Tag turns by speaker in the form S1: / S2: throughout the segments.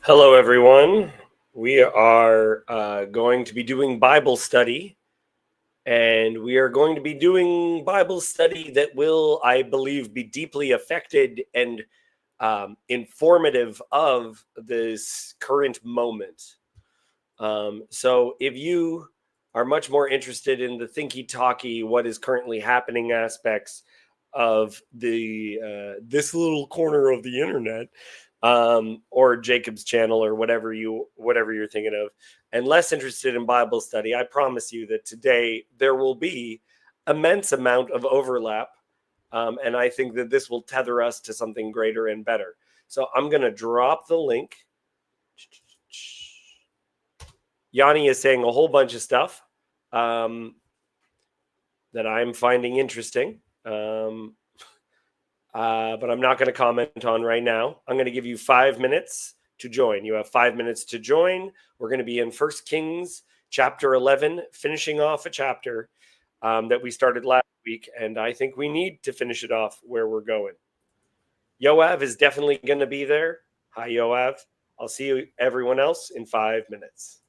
S1: Hello, everyone. We are going to be doing Bible study, and we are going to be doing Bible study that will, I believe, be deeply affected and informative of this current moment. So, if you are much more interested in the thinky talky, what is currently happening aspects of the this little corner of the internet, or Jacob's channel, or whatever you're thinking of, and less interested in Bible study, I promise you that today there will be immense amount of overlap, and I think that this will tether us to something greater and better. So I'm going to drop the link. Yanni is saying a whole bunch of stuff that I'm finding interesting. But I'm not going to comment on right now. I'm going to give you 5 minutes to join. You have 5 minutes to join. We're going to be in 1 Kings chapter 11, finishing off a chapter that we started last week, and I think we need to finish it off where we're going. Yoav is definitely going to be there. Hi, Yoav. I'll see you, everyone else, in 5 minutes.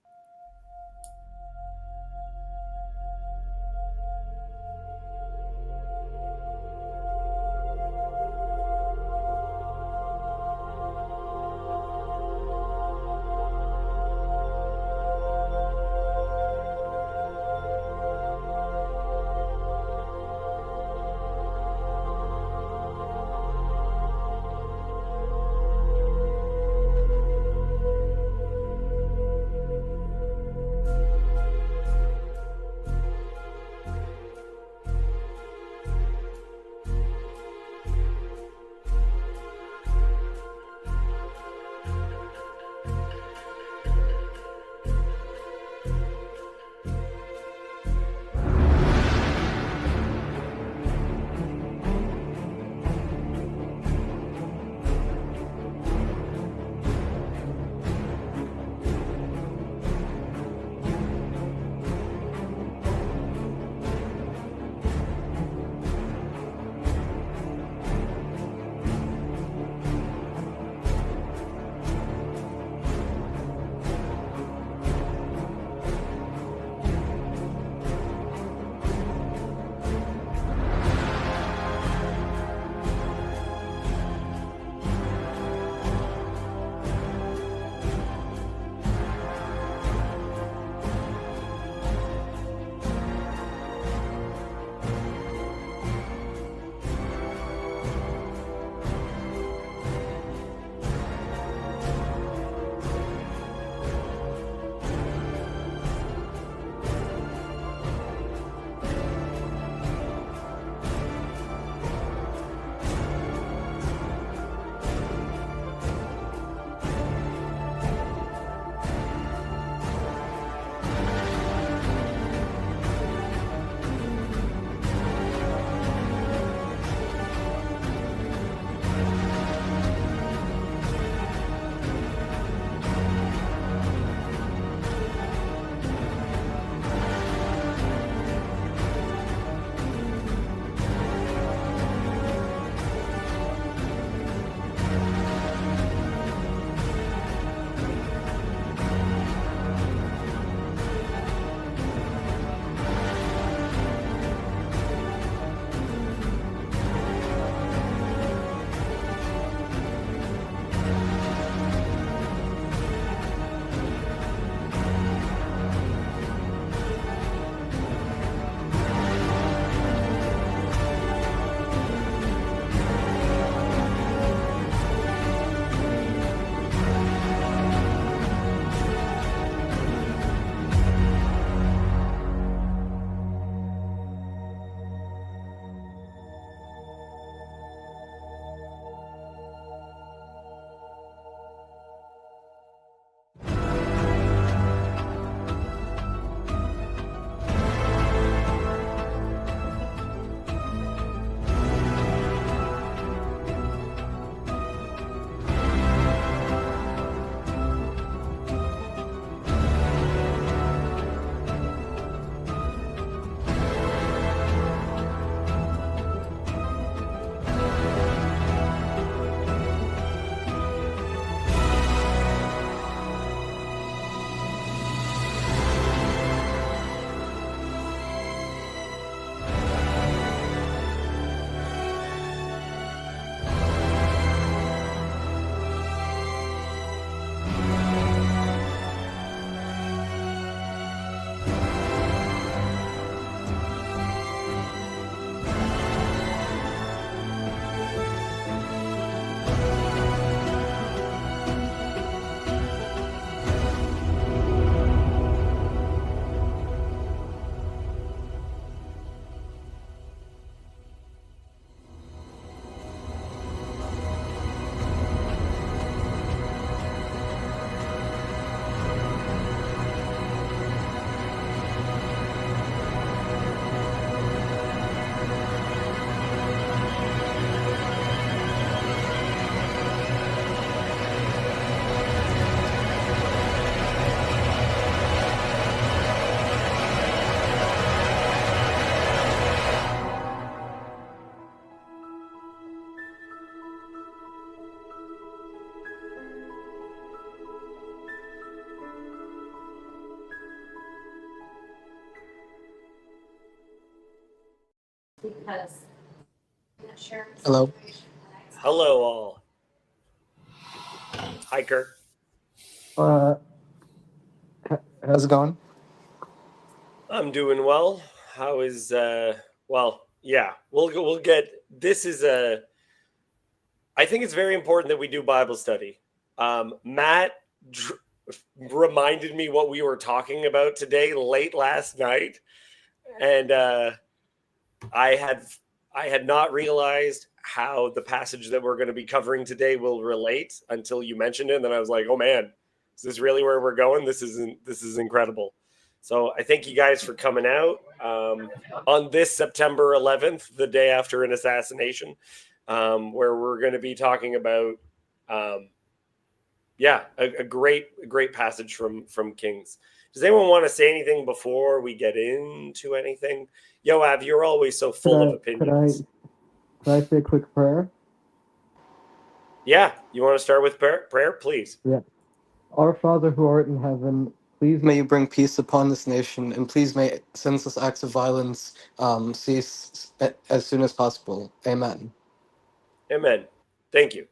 S2: Hello.
S1: Hello, all. Hi, Kirk.
S2: Uh, how's it going?
S1: I'm doing well. How is well, yeah. We'll get this is a I think it's very important that we do Bible study. Matt reminded me what we were talking about today late last night, and I had I had not realized how the passage that we're going to be covering today will relate until you mentioned it. And then I was like, oh man, is this really where we're going? This is incredible. So I thank you guys for coming out on this September 11th, the day after an assassination, where we're going to be talking about, a great passage from Kings. Does anyone want to say anything before we get into anything? Yoav, you're always so full of opinions.
S2: Could I say a quick prayer?
S1: Yeah, you want to start with prayer, please?
S2: Yeah. Our Father who art in heaven, please may you bring peace upon this nation, and please may senseless acts of violence cease as soon as possible. Amen.
S1: Amen. Thank you.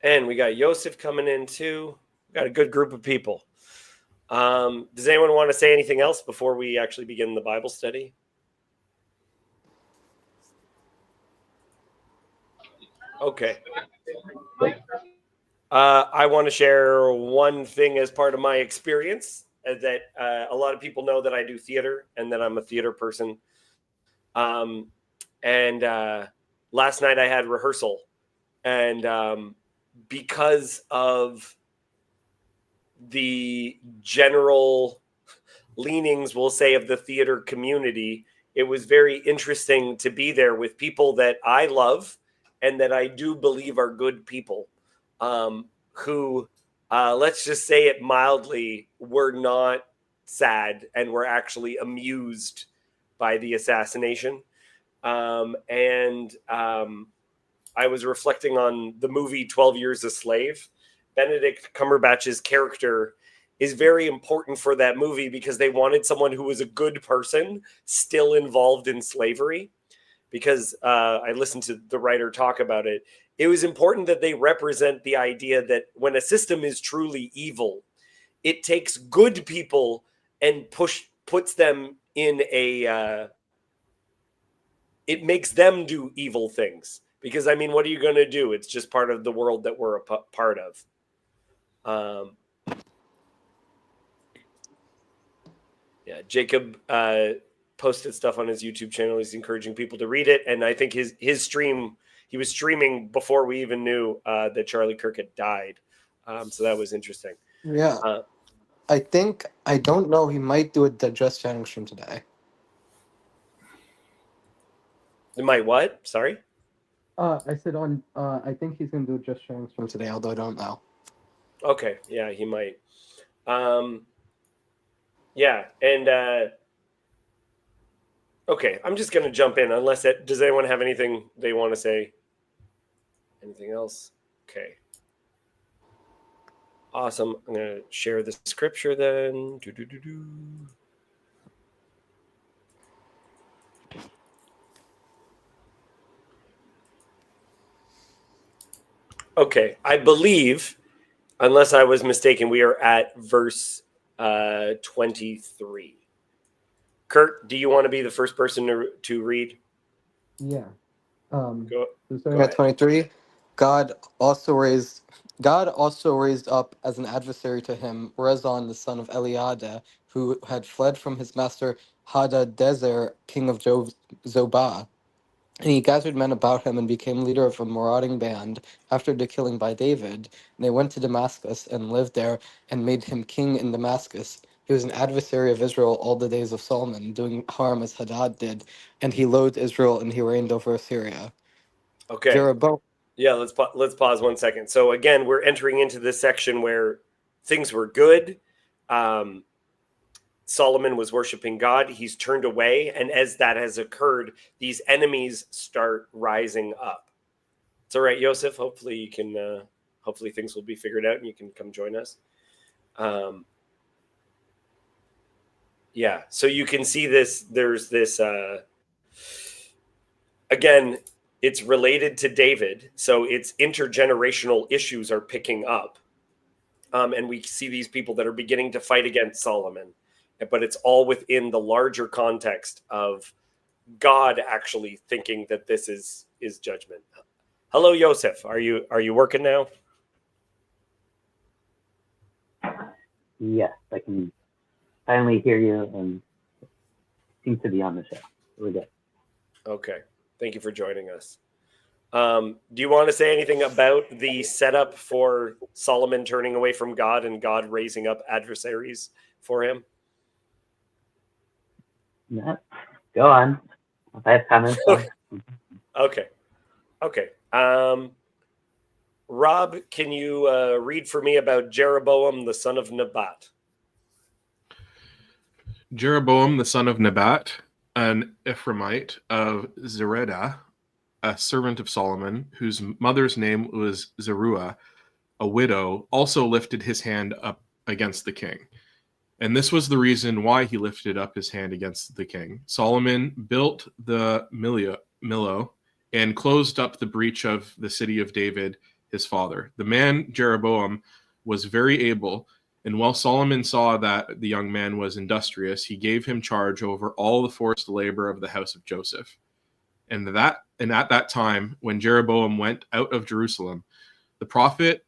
S1: And we got Yosef coming in too. We got a good group of people. Does anyone want to say anything else before we actually begin the Bible study? Okay. I want to share one thing as part of my experience that a lot of people know that I do theater and that I'm a theater person. And last night I had rehearsal, and because of the general leanings, we'll say, of the theater community, it was very interesting to be there with people that I love and that I do believe are good people, who, let's just say it mildly, were not sad and were actually amused by the assassination. And I was reflecting on the movie 12 Years a Slave. Benedict Cumberbatch's character is very important for that movie because they wanted someone who was a good person still involved in slavery. Because I listened to the writer talk about it. It was important that they represent the idea that when a system is truly evil, it takes good people and puts them in a it makes them do evil things, because I mean, what are you going to do? It's just part of the world that we're a part of. Yeah, Jacob posted stuff on his YouTube channel. He's encouraging people to read it, and I think his stream, he was streaming before we even knew that Charlie Kirk had died. So that was interesting.
S2: Yeah. I don't know, he might do a digest channel stream today.
S1: My what? Sorry?
S2: I said I think he's gonna do just sharing stream today, although I don't know.
S1: Okay, yeah, he might. Yeah, and okay, I'm just gonna jump in unless does anyone have anything they want to say? Anything else? Okay. Awesome. I'm gonna share the scripture then. Okay, I believe, unless I was mistaken, we are at verse 23. Kurt, do you want to be the first person to read?
S2: Yeah.
S1: Go
S2: Starting at 23, God also raised up as an adversary to him Rezon the son of Eliada, who had fled from his master Hadadezer, king of Zobah. And he gathered men about him and became leader of a marauding band after the killing by David. And they went to Damascus and lived there and made him king in Damascus. He was an adversary of Israel all the days of Solomon, doing harm as Hadad did. And he loathed Israel and he reigned over Assyria.
S1: Okay.
S2: Jeroboam.
S1: Yeah, let's pause 1 second. So again, we're entering into this section where things were good. Solomon was worshiping God. He's turned away, and as that has occurred, these enemies start rising up. It's all right, Yosef. Hopefully you can. Hopefully things will be figured out, and you can come join us. Yeah. So you can see this. There's this again, it's related to David, so it's intergenerational issues are picking up. And we see these people that are beginning to fight against Solomon, but it's all within the larger context of God actually thinking that this is judgment. Hello, Yosef. Are you working now?
S3: Yes, I can finally hear you and seem to be on the show. We're good.
S1: Okay. Thank you for joining us. Do you want to say anything about the setup for Solomon turning away from God and God raising up adversaries for him?
S3: No, go on. If I have comments on.
S1: Okay. Rob, can you read for me about Jeroboam, the son of Nebat?
S4: Jeroboam, the son of Nebat, an Ephraimite of Zeredah, a servant of Solomon, whose mother's name was Zeruiah, a widow, also lifted his hand up against the king. And this was the reason why he lifted up his hand against the king. Solomon built the Millo and closed up the breach of the city of David, his father. The man Jeroboam was very able, and while Solomon saw that the young man was industrious, he gave him charge over all the forced labor of the house of Joseph. And at that time, when Jeroboam went out of Jerusalem, the prophet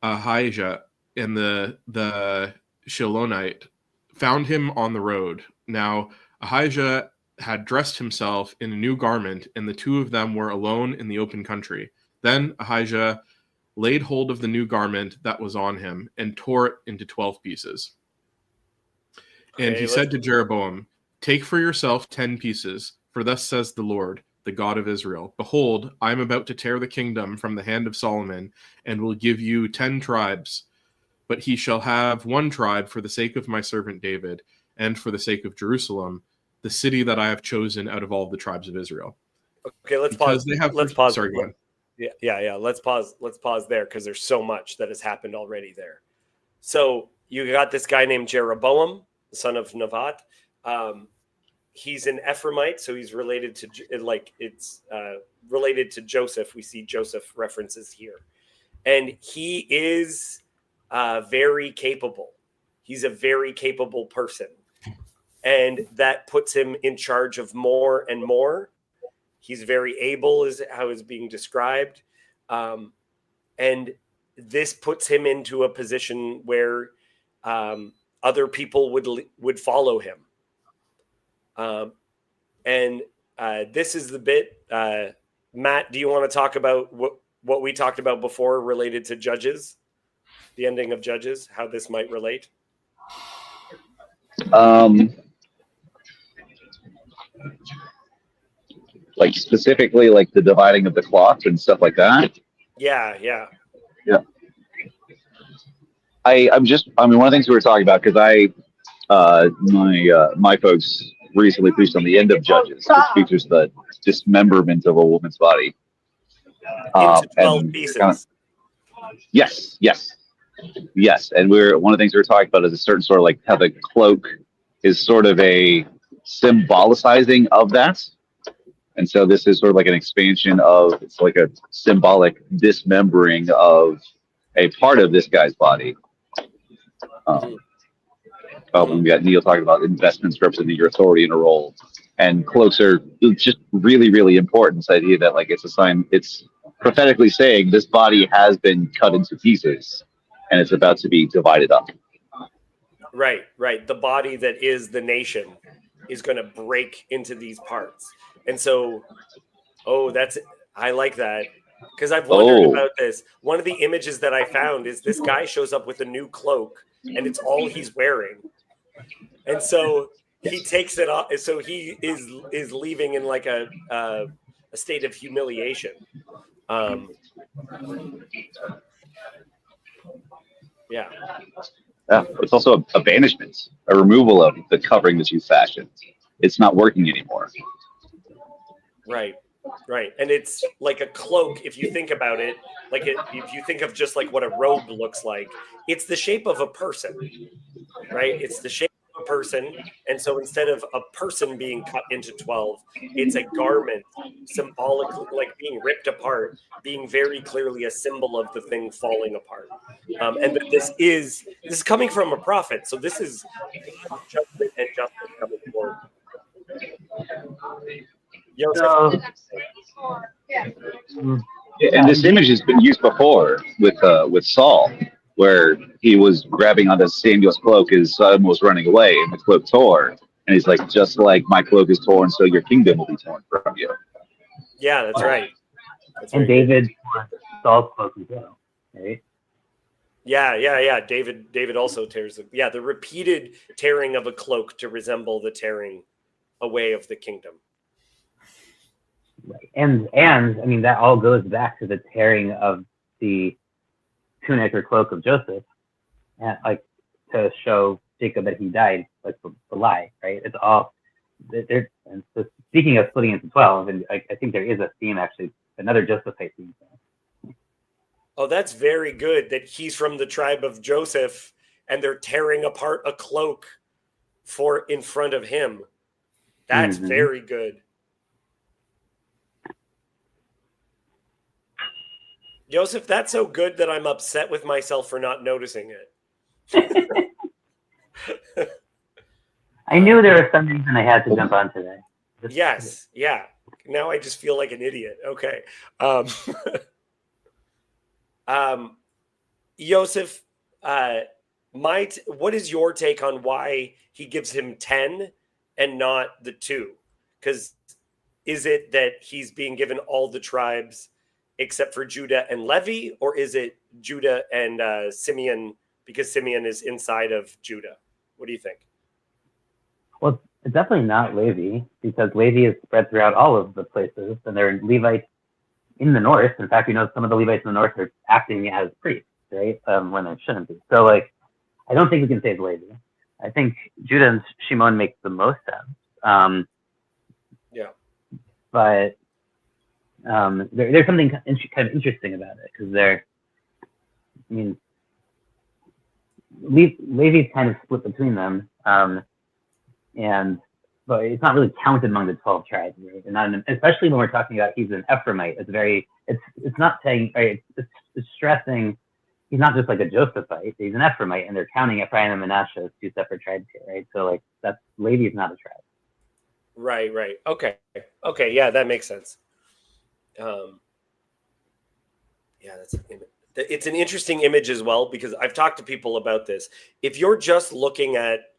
S4: Ahijah and the Shilonite found him on the road. Now Ahijah had dressed himself in a new garment, and the two of them were alone in the open country. Then Ahijah laid hold of the new garment that was on him and tore it into 12 pieces. And he said to Jeroboam, "Take for yourself 10 pieces, for thus says the Lord, the God of Israel, behold, I am about to tear the kingdom from the hand of Solomon, and will give you 10 tribes. But he shall have one tribe for the sake of my servant David, and for the sake of Jerusalem, the city that I have chosen out of all the tribes of Israel."
S1: Okay, let's
S4: Because
S1: pause. Let's pause.
S4: Sorry, go ahead.
S1: Yeah. Let's pause there because there's so much that has happened already there. So you got this guy named Jeroboam, the son of Nebat. He's an Ephraimite, so he's related to related to Joseph. We see Joseph references here, and he is very capable. He's a very capable person, and that puts him in charge of more and more. He's very able, is how it's being described, and this puts him into a position where other people would follow him. And this is the bit. Matt, do you want to talk about what we talked about before related to Judges, the ending of Judges, how this might relate?
S5: Like specifically like the dividing of the cloth and stuff like that.
S1: Yeah.
S5: I mean, one of the things we were talking about, because my folks recently preached on the end of Judges, which features the dismemberment of a woman's body.
S1: Into 12 pieces.
S5: Yes. And one of the things we were talking about is a certain sort of like how the cloak is sort of a symbolicizing of that. And so this is sort of like an expansion of, it's like a symbolic dismembering of a part of this guy's body. We got Neil talking about investments representing your authority in a role. And cloaks are just really, really important. This idea that like it's a sign, it's prophetically saying this body has been cut into pieces and it's about to be divided up.
S1: Right. The body that is the nation is going to break into these parts. And so, I like that because I've wondered about this. One of the images that I found is this guy shows up with a new cloak and it's all he's wearing. And so he takes it off. So he is leaving in like a state of humiliation. Yeah.
S5: It's also a banishment, a removal of the covering that you fashioned. It's not working anymore.
S1: Right. And it's like a cloak. If you think about it, if you think of just like what a robe looks like, it's the shape of a person, right? It's the shape of a person. And so instead of a person being cut into 12, it's a garment, symbolically, like being ripped apart, being very clearly a symbol of the thing falling apart. And that this is coming from a prophet. So this is God's judgment and justice coming forward. Joseph.
S3: So,
S5: And this image has been used before with Saul, where he was grabbing onto Samuel's cloak, his son was running away, and the cloak tore. And he's like, just like my cloak is torn, so your kingdom will be torn from you.
S1: Yeah, that's right. That's
S3: and David tore Saul's cloak as well, right?
S1: Yeah. David also tears the repeated tearing of a cloak to resemble the tearing away of the kingdom.
S3: Right. And I mean that all goes back to the tearing of the tunic or cloak of Joseph, and like to show Jacob that he died, like the lie, right? It's all there. And so speaking of splitting into 12, and I think there is a theme actually, another Josephite theme.
S1: Oh, that's very good. That he's from the tribe of Joseph, and they're tearing apart a cloak in front of him. That's very good. Joseph, that's so good that I'm upset with myself for not noticing it.
S3: I knew there was some reason I had to jump on today.
S1: Yes, yeah. Now I just feel like an idiot. Okay. Joseph, what is your take on why he gives him 10 and not the 2? Because is it that he's being given all the tribes except for Judah and Levi, or is it Judah and Simeon because Simeon is inside of Judah? What do you think?
S3: Well, it's definitely not Levi, because Levi is spread throughout all of the places, and there are Levites in the north. In fact, we know some of the Levites in the north are acting as priests, right? When they shouldn't be. So, like, I don't think we can say it's Levi. I think Judah and Shimon make the most sense. But there's something kind of interesting about it, because Levi's kind of split between them, but it's not really counted among the 12 tribes, right? And especially when we're talking about he's an Ephraimite, it's not saying, right? It's stressing he's not just like a Josephite, he's an Ephraimite, and they're counting Ephraim and Manasseh as 2 separate tribes here, right? So like Levi is not a tribe.
S1: Right. Okay. Yeah, that makes sense. It's an interesting image as well, because I've talked to people about this. If you're just looking at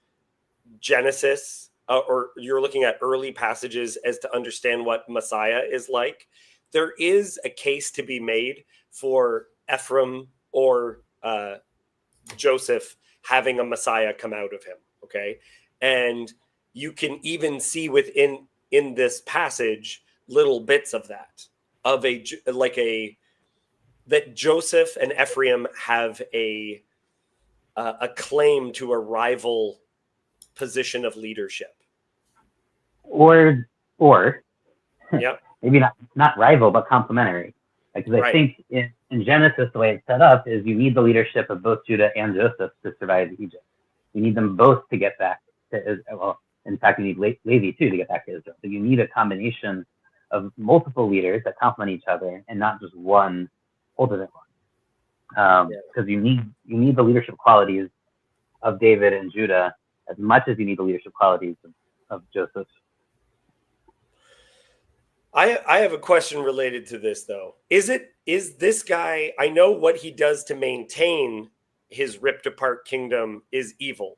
S1: Genesis or you're looking at early passages as to understand what Messiah is like, there is a case to be made for Ephraim or Joseph having a Messiah come out of him. Okay. And you can even see in this passage little bits of that, that Joseph and Ephraim have a claim to a rival position of leadership,
S3: or
S1: yeah,
S3: maybe not rival, but complementary. Because I think in Genesis, the way it's set up is you need the leadership of both Judah and Joseph to survive Egypt. You need them both to get back to Israel. Well, in fact, you need Levi too to get back to Israel. So you need a combination of multiple leaders that complement each other, and not just one ultimate one. Because you need the leadership qualities of David and Judah as much as you need the leadership qualities of Joseph.
S1: I have a question related to this, though. Is this guy, I know what he does to maintain his ripped apart kingdom is evil,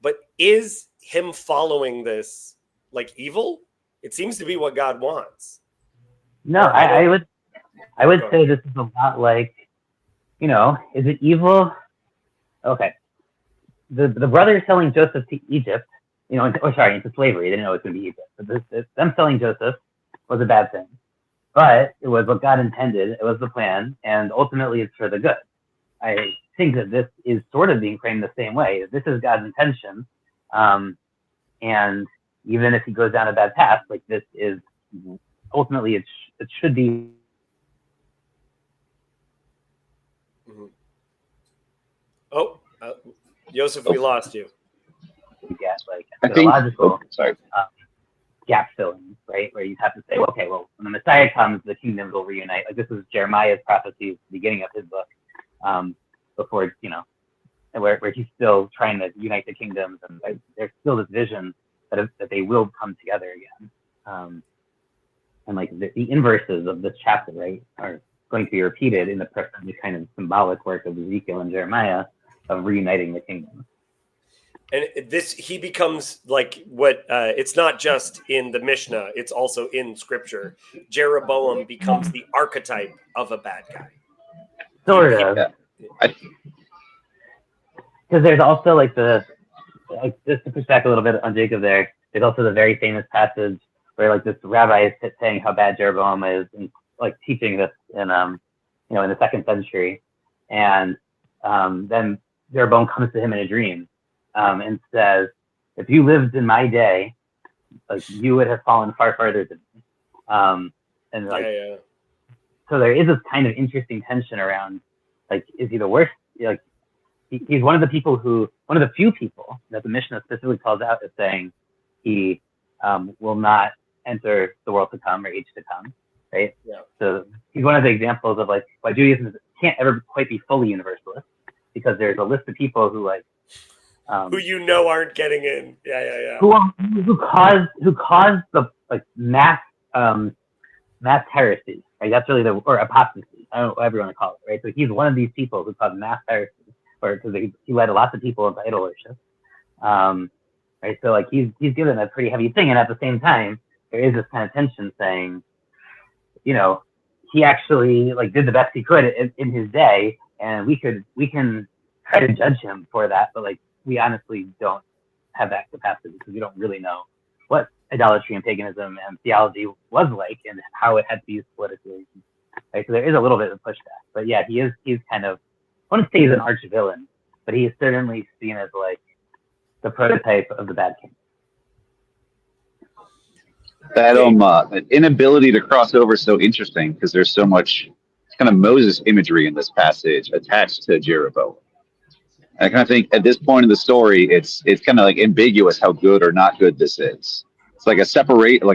S1: but is him following this like evil? It seems to be what God wants.
S3: No, I would say this is a lot like, is it evil? Okay. The brothers selling Joseph to Egypt, into slavery. They didn't know it was going to be Egypt. But them selling Joseph was a bad thing. But it was what God intended. It was the plan. And ultimately, it's for the good. I think that this is sort of being framed the same way. This is God's intention. And even if he goes down a bad path, like this is ultimately, it should be.
S1: Oh, Joseph, we lost you.
S3: Yeah, like
S5: I think.
S3: methodological
S5: Sorry.
S3: gap filling, right? Where you have to say, okay, well, when the Messiah comes, the kingdoms will reunite. Like this is Jeremiah's prophecy at the beginning of his book, before where he's still trying to unite the kingdoms, and there's still this vision that they will come together again. And like the inverses of this chapter, right, are going to be repeated in the kind of symbolic work of Ezekiel and Jeremiah of reuniting the kingdom.
S1: And he becomes like what it's not just in the Mishnah, it's also in scripture. Jeroboam becomes the archetype of a bad guy.
S3: Sort of. Because there's also like just to push back a little bit on Jacob there, there's also the very famous passage where like this rabbi is saying how bad Jeroboam is, and like teaching this in in the 2nd century, and then Jeroboam comes to him in a dream, and says, "If you lived in my day, like you would have fallen far farther than me." And like, so there is this kind of interesting tension around, like, is he the worst? Like, he's one of the few people that the Mishnah specifically calls out as saying he will not enter the world to come or age to come, right?
S1: Yeah.
S3: So he's one of the examples of like why Judaism can't ever quite be fully universalist, because there's a list of people who like
S1: who aren't getting in,
S3: who caused the like mass heresy, right? That's really or apostasy. I don't know what everyone would call it, right? So he's one of these people who caused mass heresy, or because he led lots of people into idol worship, right? So like he's given a pretty heavy thing, and at the same time there is this kind of tension saying, he actually like did the best he could in his day, and we can try to judge him for that, but like we honestly don't have that capacity because we don't really know what idolatry and paganism and theology was like and how it had to be used politically. Right? So there is a little bit of pushback, but yeah, he's kind of, I want to say he's an arch villain, but he is certainly seen as like the prototype of the bad king.
S5: That inability to cross over is so interesting because there's so much kind of Moses imagery in this passage attached to Jeroboam. And I kind of think at this point in the story, it's kind of like ambiguous how good or not good this is. It's like a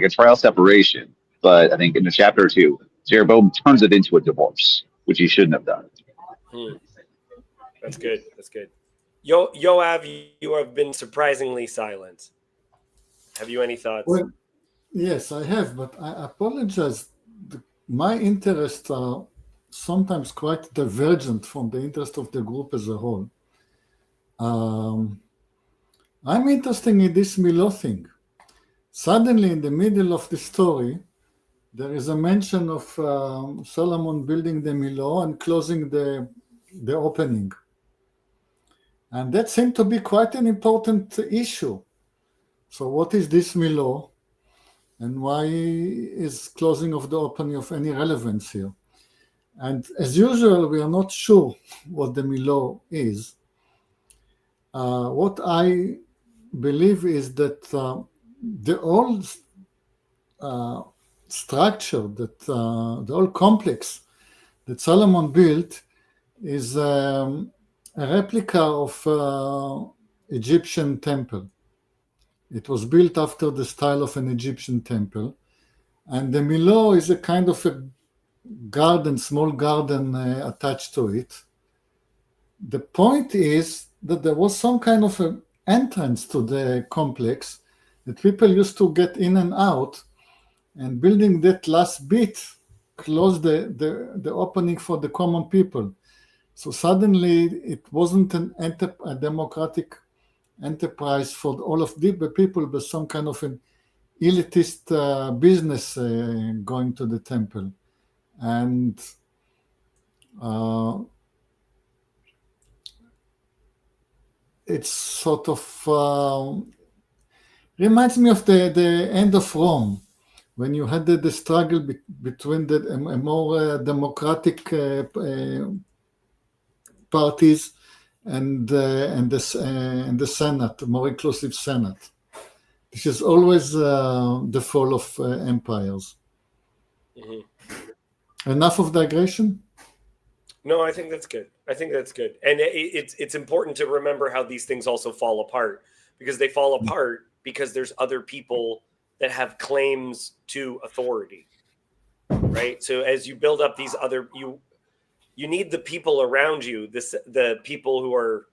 S5: trial separation. But I think in a chapter or two, Jeroboam turns it into a divorce, which he shouldn't have done.
S1: That's good. That's good. Yoav, you have been surprisingly silent. Have you any thoughts?
S6: Well, yes, I have, but I apologize. My interests are sometimes quite divergent from the interest of the group as a whole. I'm interested in this Milo thing. Suddenly, in the middle of the story, there is a mention of Solomon building the Milo and closing the opening. And that seemed to be quite an important issue. So what is this Milo? And why is closing of the opening of any relevance here? And as usual, we are not sure what the Milo is. What I believe is that the old structure, that the old complex that Solomon built is a replica of Egyptian temple. It was built after the style of an Egyptian temple. And the Milo is a kind of a garden, small garden attached to it. The point is that there was some kind of an entrance to the complex that people used to get in and out, and building that last bit closed the opening for the common people. So suddenly it wasn't a democratic enterprise for all of the people, but some kind of an elitist business going to the temple. And it's sort of reminds me of the end of Rome, when you had the struggle between a more democratic parties and the Senate, a more inclusive Senate. This is always the fall of empires. Mm-hmm. Enough of digression?
S1: No, I think that's good. And it's important to remember how these things also fall apart. because they fall apart because there's other people that have claims to authority, right? So as you build up these other, you need the people around you, the people who are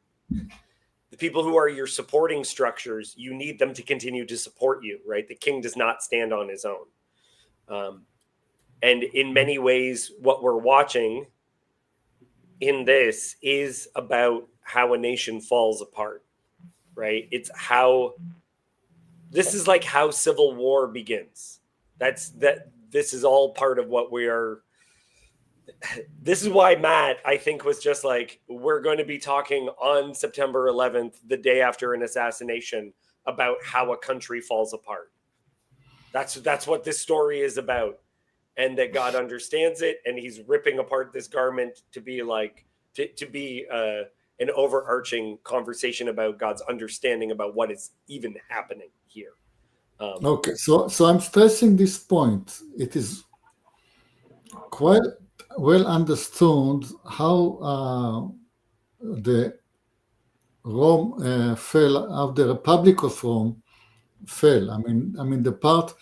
S1: your supporting structures. You need them to continue to support you, right? The king does not stand on his own. And in many ways, what we're watching in this is about how a nation falls apart, right? This is like how civil war begins. This is all part of what we are. This is why Matt, I think, was just like, we're going to be talking on September 11th, the day after an assassination, about how a country falls apart. That's what this story is about. And that God understands it, and he's ripping apart this garment to be like, to be an overarching conversation about God's understanding about what is even happening here.
S6: Okay, so I'm stressing this point. It is quite well understood how the Rome fell, how the Republic of Rome fell. I mean the part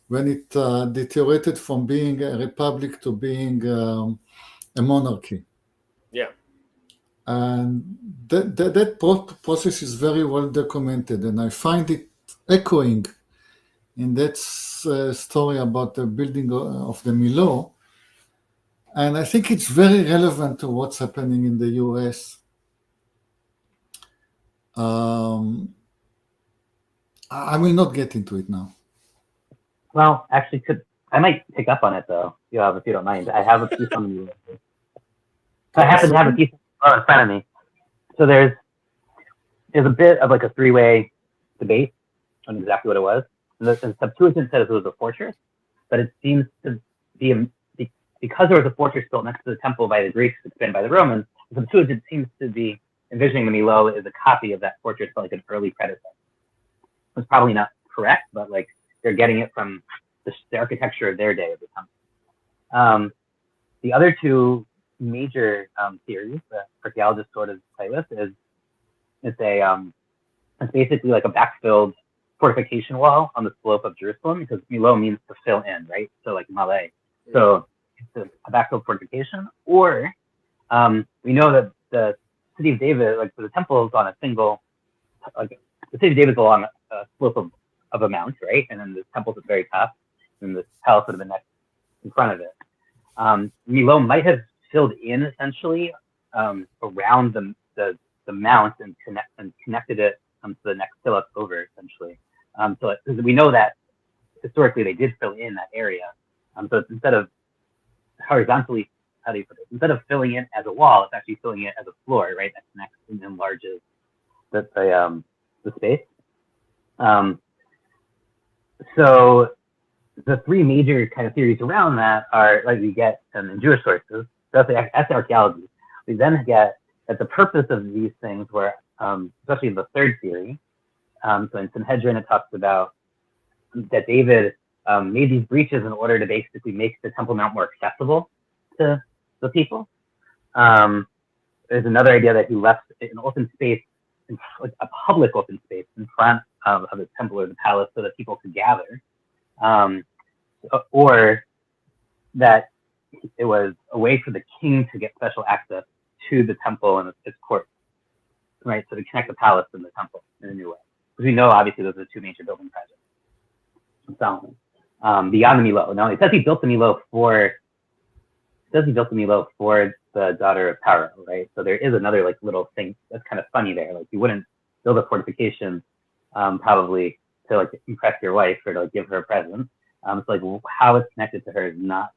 S6: when it deteriorated from being a republic to being a monarchy.
S1: Yeah.
S6: And that process is very well documented, and I find it echoing in that story about the building of the Milo. And I think it's very relevant to what's happening in the US. I will not get into it now.
S3: Well, actually, I might pick up on it though, if you don't mind. I have a piece on you. I happen to have a piece in front of me. So there's a bit of like a three-way debate on exactly what it was. And the Septuagint says it was a fortress, but it seems to be because there was a fortress built next to the temple by the Greeks, expanded by the Romans. The Septuagint seems to be envisioning the Milo as a copy of that fortress, but like an early predecessor. It's probably not correct, but like they're getting it from the architecture of their day of the temple. The other two major theories that archaeologists sort of play with is it's basically like a backfilled fortification wall on the slope of Jerusalem, because Milo means to fill in, right? So like Malay. So it's a backfilled fortification, or we know that the city of David, like the temple is on a single, like the city of David is along a slope of a mount, right? And then the temple's at the very top, and the palace would have been next in front of it. Milo might have filled in essentially around the mount and connected it to the next hill up over essentially. So we know that historically they did fill in that area. So it's instead of horizontally, how do you put it? Instead of filling in as a wall, it's actually filling it as a floor, right? That connects and enlarges the space. So the three major kind of theories around that are, like we get in Jewish sources, that's archaeology. We then get that the purpose of these things were, especially the third theory, so in Sanhedrin it talks about that David made these breaches in order to basically make the Temple Mount more accessible to the people. There's another idea that he left an open space, like a public open space in front of the temple or the palace so that people could gather. Or that it was a way for the king to get special access to the temple and its court, right? So to connect the palace and the temple in a new way. Because we know, obviously, those are the two major building projects in Solomon. Beyond the Milo. Now, it says he built the Milo for the daughter of Pharaoh, right? So there is another like little thing that's kind of funny there. Like you wouldn't build a fortification probably to like impress your wife or to like give her a present. It's like how it's connected to her is not.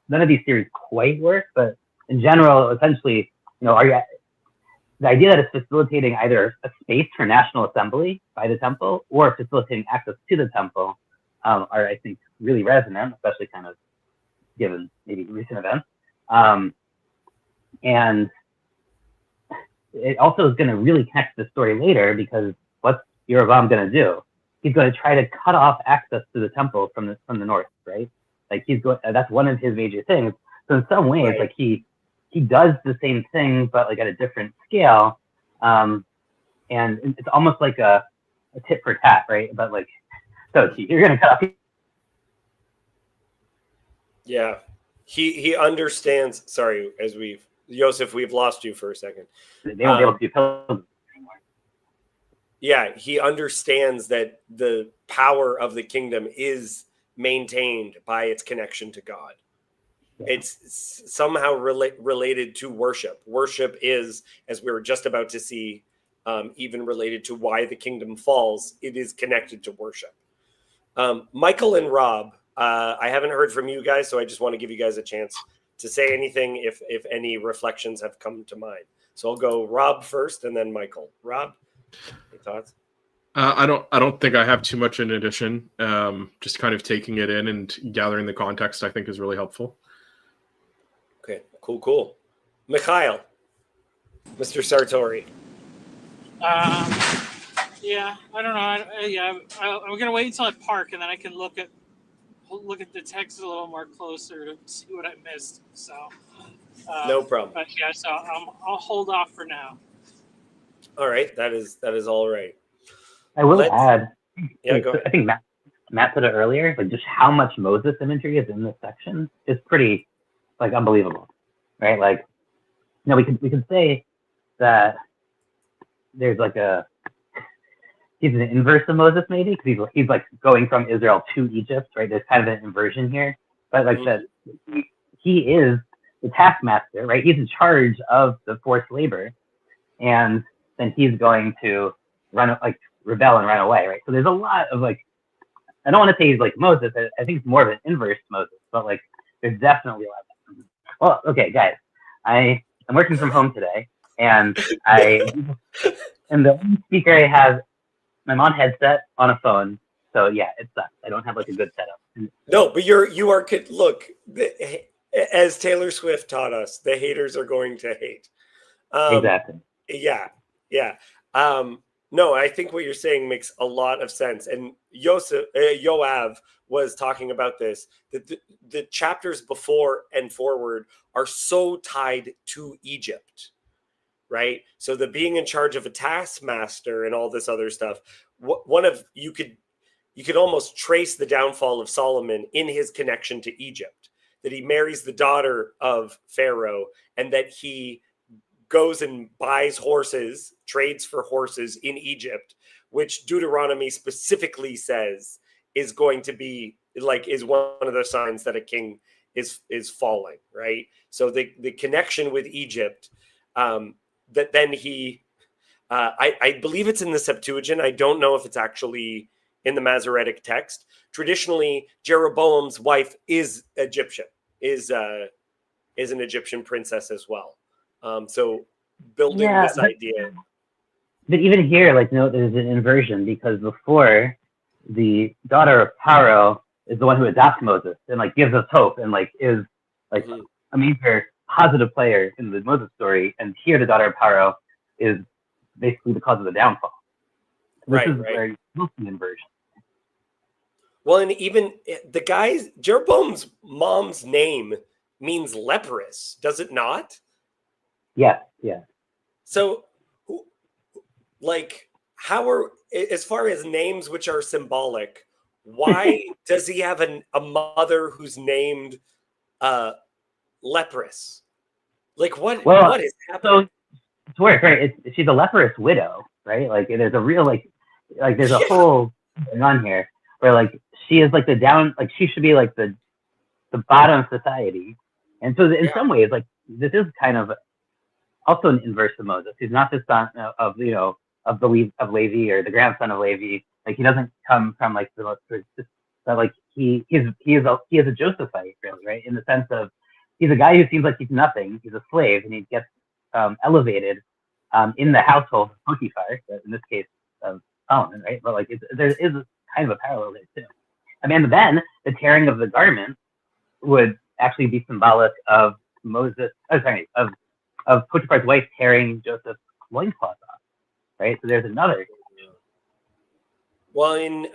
S3: None of these theories quite work, but in general, essentially, the idea that it's facilitating either a space for national assembly by the temple or facilitating access to the temple are, I think, really resonant, especially kind of given maybe recent events. And it also is going to really connect to the story later, because what's Yeroboam going to do? He's going to try to cut off access to the temple from the north, right? Like that's one of his major things. So in some ways, like he does the same thing, but like at a different scale. and it's almost like a tit for tat, right? But like, so you're gonna cut off.
S1: Yeah, he understands. Sorry, as we've lost you for a second.
S3: They won't be able to do pilgrims anymore.
S1: Yeah, he understands that the power of the kingdom is maintained by its connection to God.
S3: Yeah.
S1: It's somehow related to worship. Worship is, as we were just about to see, even related to why the kingdom falls. It is connected to worship. Michael and Rob, I haven't heard from you guys, so I just want to give you guys a chance to say anything if any reflections have come to mind. So I'll go Rob first, and then Michael. Rob, any thoughts?
S4: I don't think I have too much in addition. Just kind of taking it in and gathering the context, I think, is really helpful.
S1: Okay, cool. Mikhail, Mr. Sartori.
S7: Yeah, I don't know. I'm gonna wait until I park, and then I can look at the text a little more closer to see what I missed. So,
S1: No problem.
S7: But yeah, so I'll hold off for now.
S1: All right, that is all right.
S3: I will add.
S1: Yeah, go ahead.
S3: I think Matt put it earlier, like just how much Moses imagery is in this section is pretty, like, unbelievable, right? Like, we can say that there's like he's an inverse of Moses maybe, because he's like going from Israel to Egypt, right? There's kind of an inversion here, but like that he is the taskmaster, right? He's in charge of the forced labor, and then he's going to rebel and run away, right? So there's a lot of like, I don't want to say he's like Moses. I think it's more of an inverse Moses, but like there's definitely a lot of. Well, okay, guys, I'm working from home today, and and the only speaker I have, I'm on headset on a phone, so yeah, it sucks. I don't have like a good setup.
S1: No, but you are look, as Taylor Swift taught us, the haters are going to hate.
S3: Exactly.
S1: Yeah. No, I think what you're saying makes a lot of sense. And Yoav was talking about this, that the chapters before and forward are so tied to Egypt, right? So the being in charge of a taskmaster and all this other stuff, you could almost trace the downfall of Solomon in his connection to Egypt, that he marries the daughter of Pharaoh, and that he goes and buys horses, trades for horses in Egypt, which Deuteronomy specifically says is going to be like, is one of the signs that a king is falling, right? So the connection with Egypt, that then he, I believe it's in the Septuagint. I don't know if it's actually in the Masoretic text. Traditionally, Jeroboam's wife is Egyptian, is an Egyptian princess as well. So building this idea.
S3: But even here, like, there's an inversion, because before, the daughter of Paro is the one who adopts Moses and like gives us hope and like is like a major positive player in the Moses story. And here, the daughter of Paro is basically the cause of the downfall. This is where you look at the inversion.
S1: Well, and even Jeroboam's mom's name means leprous, does it not?
S3: Yeah.
S1: So, like, as far as names which are symbolic, why does he have a mother who's named leprous? Like, what is happening?
S3: So it's weird, right? She's a leprous widow, right? Like, there's a real there's a whole thing on here where like she is like she should be like the bottom of society, and so in some ways, like, this is kind of also an inverse of Moses. He's not the son of Levi, or the grandson of Levi. Like, he doesn't come from like but like he is a Josephite, really, right? In the sense of, he's a guy who seems like he's nothing. He's a slave, and he gets elevated in the household of Potiphar, in this case of Solomon, right? But like, there is kind of a parallel there too. I mean, then the tearing of the garment would actually be symbolic of of Potiphar's wife tearing Joseph's loincloth off, right? So there's another.
S1: Well, in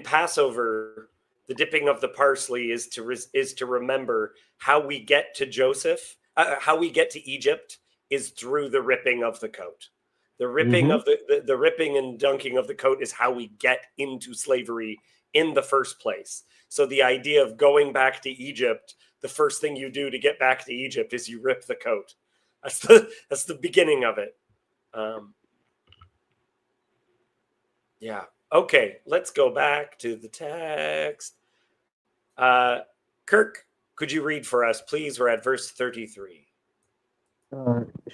S1: Passover, the dipping of the parsley is to remember how we get to Joseph, how we get to Egypt is through the ripping of the coat. The ripping of the ripping and dunking of the coat is how we get into slavery in the first place. So the idea of going back to Egypt, the first thing you do to get back to Egypt is you rip the coat. That's the beginning of it. Yeah. Okay, let's go back to the text. Kirk, could you read for us, please? We're at verse 33.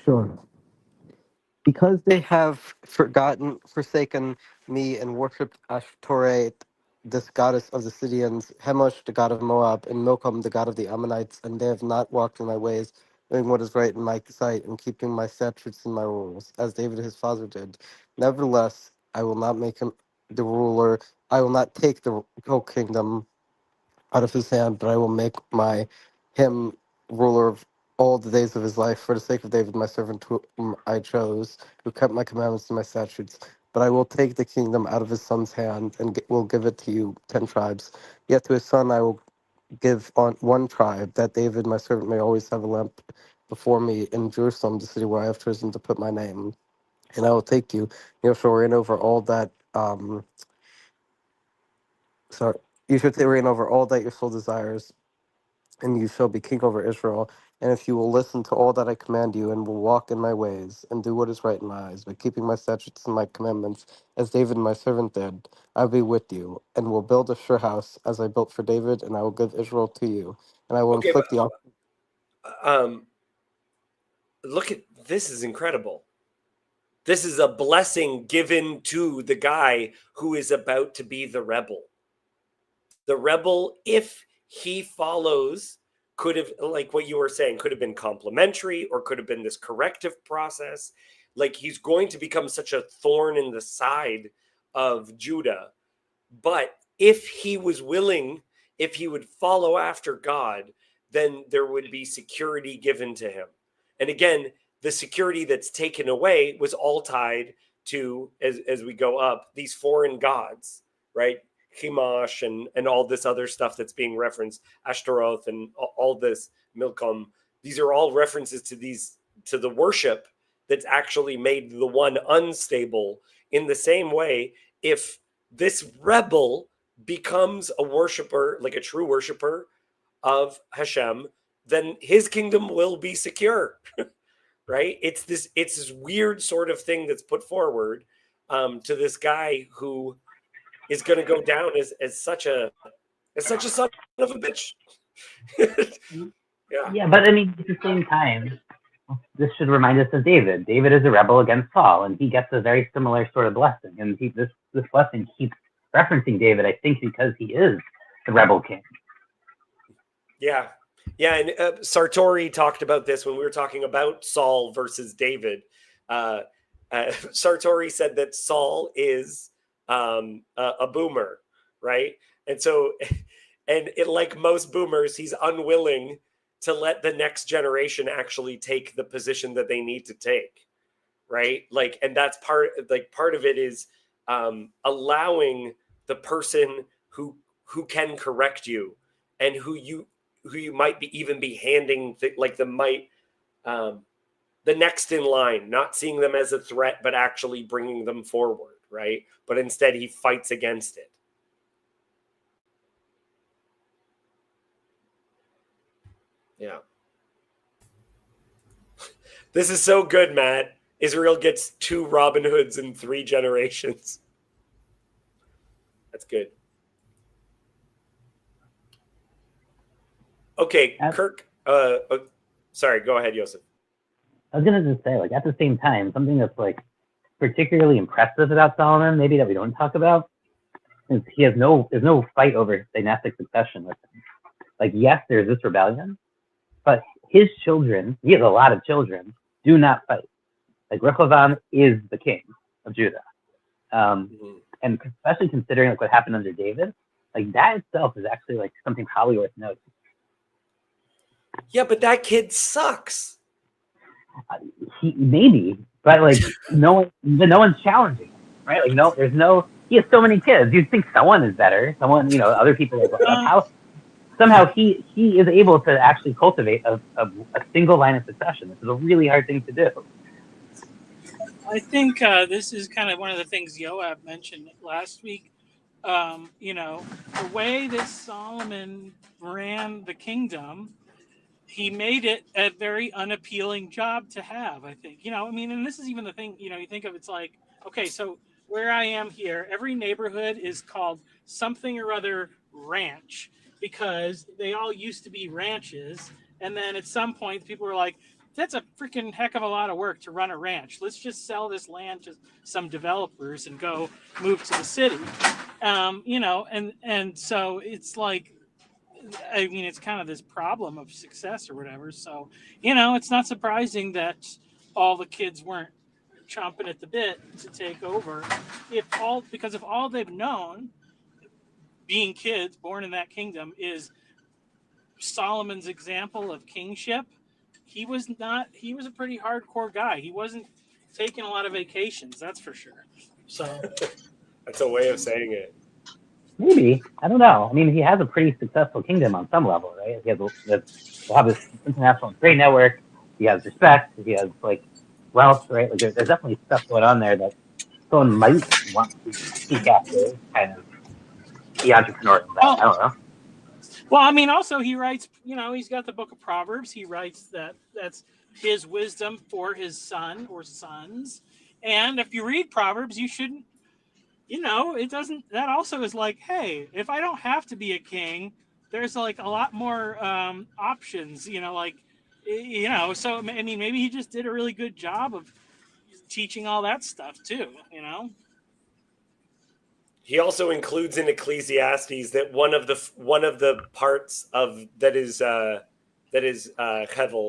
S2: Sure. Because they have forsaken me, and worshipped Ashtoreth, this goddess of the Sidonians, Chemosh, the god of Moab, and Milcom, the god of the Ammonites, and they have not walked in my ways, doing what is right in my sight, and keeping my statutes and my rules, as David his father did. Nevertheless, I will not make him the ruler. I will not take the whole kingdom out of his hand, but I will make him ruler of all the days of his life, for the sake of David, my servant, whom I chose, who kept my commandments and my statutes. But I will take the kingdom out of his son's hand, and will give it to you, 10 tribes. Yet to his son I will give on one tribe, that David, my servant, may always have a lamp before me in Jerusalem, the city where I have chosen to put my name. And I will take you, you shall reign over all that. Sorry, you should reign over all that your soul desires, and you shall be king over Israel. And if you will listen to all that I command you, and will walk in my ways, and do what is right in my eyes, by keeping my statutes and my commandments, as David my servant did, I will be with you, and will build a sure house, as I built for David, and I will give Israel to you, and I will
S1: Okay,
S2: inflict the.
S1: Look at this, is incredible. This is a blessing given to the guy who is about to be the rebel. The rebel, if he follows, could have, like what you were saying, could have been complimentary, or could have been this corrective process. Like, he's going to become such a thorn in the side of Judah. But if he was willing, if he would follow after God, then there would be security given to him. And again, the security that's taken away was all tied to, as we go up, these foreign gods, right? Chemosh and all this other stuff that's being referenced, Ashtaroth and all this, Milcom. These are all references to the worship that's actually made the one unstable. In the same way, if this rebel becomes a worshiper, like a true worshiper of Hashem, then his kingdom will be secure. Right? It's this weird sort of thing that's put forward to this guy who is going to go down as such a son of a bitch.
S3: Yeah, but I mean, at the same time, this should remind us of David. David is a rebel against Saul, and he gets a very similar sort of blessing. And this blessing keeps referencing David, I think, because he is the rebel king.
S1: Yeah. Yeah, and Sartori talked about this when we were talking about Saul versus David. Sartori said that Saul is a boomer, right? And so, like most boomers, he's unwilling to let the next generation actually take the position that they need to take, right? Like, and that's part of it is allowing the person who can correct you, and who you might be handing the next in line, not seeing them as a threat, but actually bringing them forward, right? But instead he fights against it. Yeah. This is so good, Matt. Israel gets 2 Robin Hoods in 3 generations. That's good. Okay, Kirk. Sorry, go ahead, Yosef.
S3: I was gonna just say, like, at the same time, something that's like particularly impressive about Solomon, maybe that we don't talk about, is there's no fight over dynastic succession with him. Like, yes, there's this rebellion, but his children, he has a lot of children, do not fight. Like, Rehoboam is the king of Judah. And especially considering like what happened under David, like that itself is actually like something probably worth noting.
S1: Yeah, but that kid sucks.
S3: Maybe, but like no one's challenging him, right? Like he has so many kids. You'd think someone is better. Someone, other people are like, how. somehow he is able to actually cultivate a single line of succession. This is a really hard thing to do.
S7: I think this is kind of one of the things Yoav mentioned last week. The way that Solomon ran the kingdom, he made it a very unappealing job to have, I think. And this is even the thing, you think of, it's like, okay, so where I am here, every neighborhood is called something or other ranch because they all used to be ranches. And then at some point, people were like, that's a freaking heck of a lot of work to run a ranch. Let's just sell this land to some developers and go move to the city. And so it's like, it's kind of this problem of success or whatever. So, it's not surprising that all the kids weren't chomping at the bit to take over. Because if all they've known, being kids born in that kingdom, is Solomon's example of kingship, he was a pretty hardcore guy. He wasn't taking a lot of vacations, that's for sure. So
S1: that's a way of saying it.
S3: Maybe. I don't know. I mean, he has a pretty successful kingdom on some level, right? He has this international trade network. He has respect. He has wealth, right? Like there's definitely stuff going on there that someone might want to seek after, kind of the entrepreneur. I don't know.
S7: Well, also he writes, he's got the book of Proverbs. He writes that's his wisdom for his son or sons. And if you read Proverbs, you shouldn't, it doesn't, that also is like, hey, if I don't have to be a king, there's a lot more options, so, maybe he just did a really good job of teaching all that stuff too,
S1: He also includes in Ecclesiastes that one of the parts of that is hevel,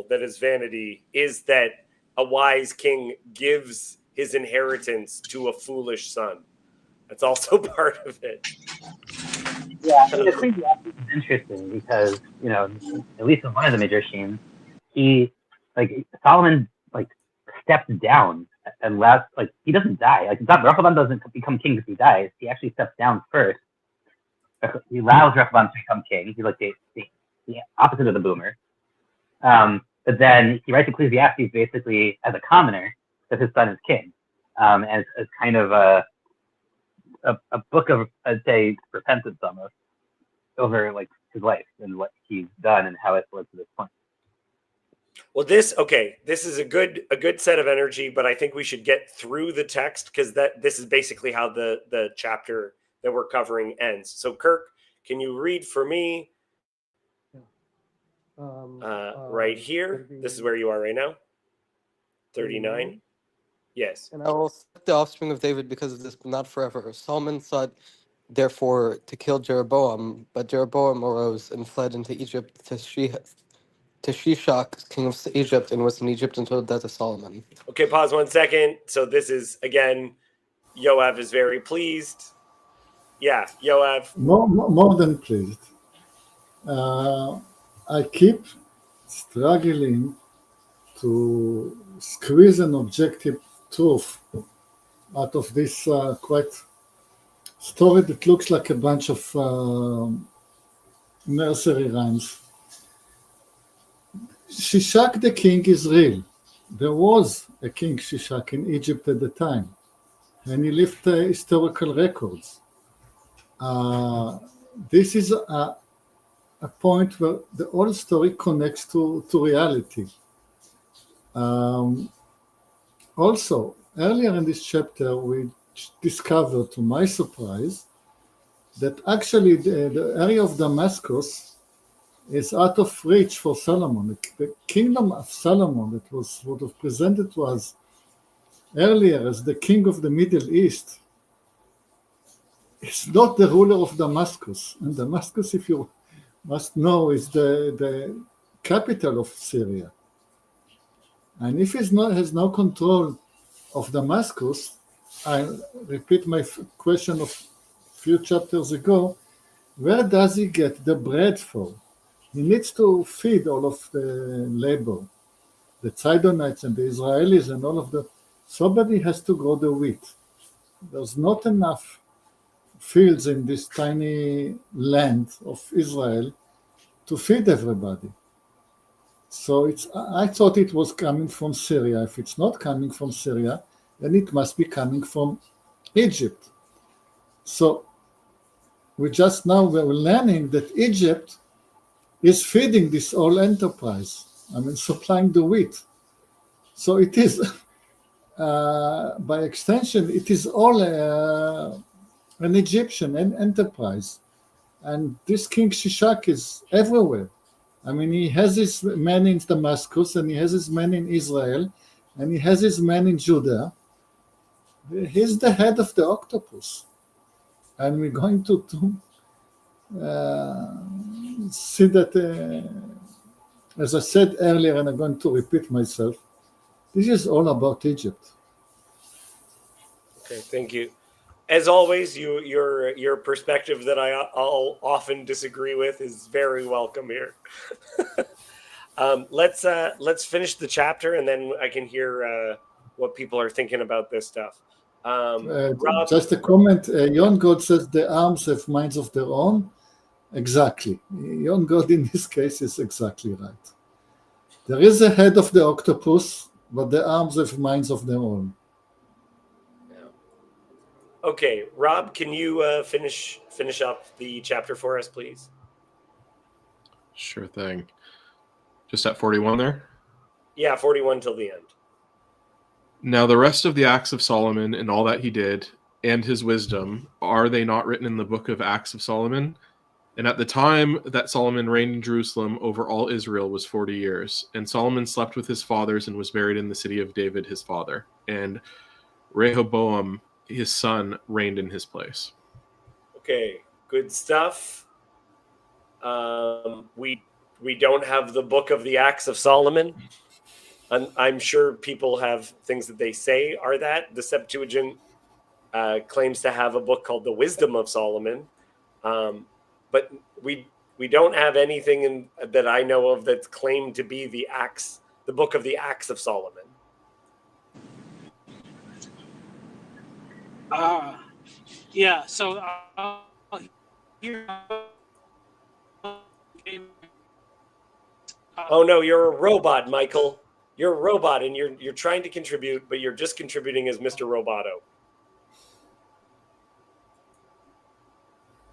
S1: that is vanity, is that a wise king gives his inheritance to a foolish son. That's also part of it.
S3: Yeah, Ecclesiastes is interesting because at least in one of the Midrashim, Solomon stepped down and left. He doesn't die. It's not Rehoboam doesn't become king because he dies. He actually steps down first. He allows Rehoboam to become king. He's the opposite of the boomer. But then he writes Ecclesiastes basically as a commoner that his son is king, as kind of a book of, I'd say, repentance almost over his life and what he's done and how it's led to this point.
S1: Well, this is a good set of energy, but I think we should get through the text because this is basically how the chapter that we're covering ends. So, Kirk, can you read for me right here? This is where you are right now. 39. Yes.
S2: And I will set the offspring of David because of this, but not forever. Solomon sought, therefore, to kill Jeroboam, but Jeroboam arose and fled into Egypt to Shishak, king of Egypt, and was in Egypt until the death of Solomon.
S1: Okay, pause 1 second. So this is, again, Yoav is very pleased. Yeah, Yoav.
S6: More than pleased. I keep struggling to squeeze an objective truth out of this quite story that looks like a bunch of nursery rhymes. Shishak the king is real. There was a king Shishak in Egypt at the time, and he left historical records. This is a point where the whole story connects to reality. Also, earlier in this chapter, we discovered, to my surprise, that actually the area of Damascus is out of reach for Solomon. The kingdom of Solomon that was sort of presented to us earlier as the king of the Middle East is not the ruler of Damascus. And Damascus, if you must know, is the capital of Syria. And if he has no control of Damascus, I repeat my question of a few chapters ago, where does he get the bread from? He needs to feed all of the labor, the Zidonites and the Israelis and all of the. Somebody has to grow the wheat. There's not enough fields in this tiny land of Israel to feed everybody. So I thought it was coming from Syria. If it's not coming from Syria, then it must be coming from Egypt. So we're learning that Egypt is feeding this whole enterprise. I mean, supplying the wheat. So it is, by extension, it is all an Egyptian enterprise. And this King Shishak is everywhere. I mean, he has his men in Damascus, and he has his men in Israel, and he has his men in Judah. He's the head of the octopus. And we're going to see that, as I said earlier, and I'm going to repeat myself, this is all about Egypt.
S1: Okay, thank you. As always, your perspective that I'll often disagree with is very welcome here. Let's finish the chapter, and then I can hear what people are thinking about this stuff. Rob,
S6: Just a comment. Yon God says the arms have minds of their own. Exactly. Yon God in this case is exactly right. There is a head of the octopus, but the arms have minds of their own.
S1: Okay, Rob, can you finish up the chapter for us, please?
S4: Sure thing. Just at 41 there?
S1: Yeah, 41 till the end.
S4: Now the rest of the acts of Solomon and all that he did, and his wisdom, are they not written in the book of Acts of Solomon? And at the time that Solomon reigned in Jerusalem over all Israel was 40 years. And Solomon slept with his fathers and was buried in the city of David his father. And Rehoboam his son reigned in his place.
S1: Okay, good stuff. We don't have the book of the Acts of Solomon. I'm sure people have things that they say are that. The Septuagint claims to have a book called the Wisdom of Solomon, but we don't have anything that I know of that's claimed to be the book of the Acts of Solomon.
S7: Yeah, so here.
S1: Oh no, you're a robot, Michael. You're a robot, and you're trying to contribute, but you're just contributing as Mr. Roboto.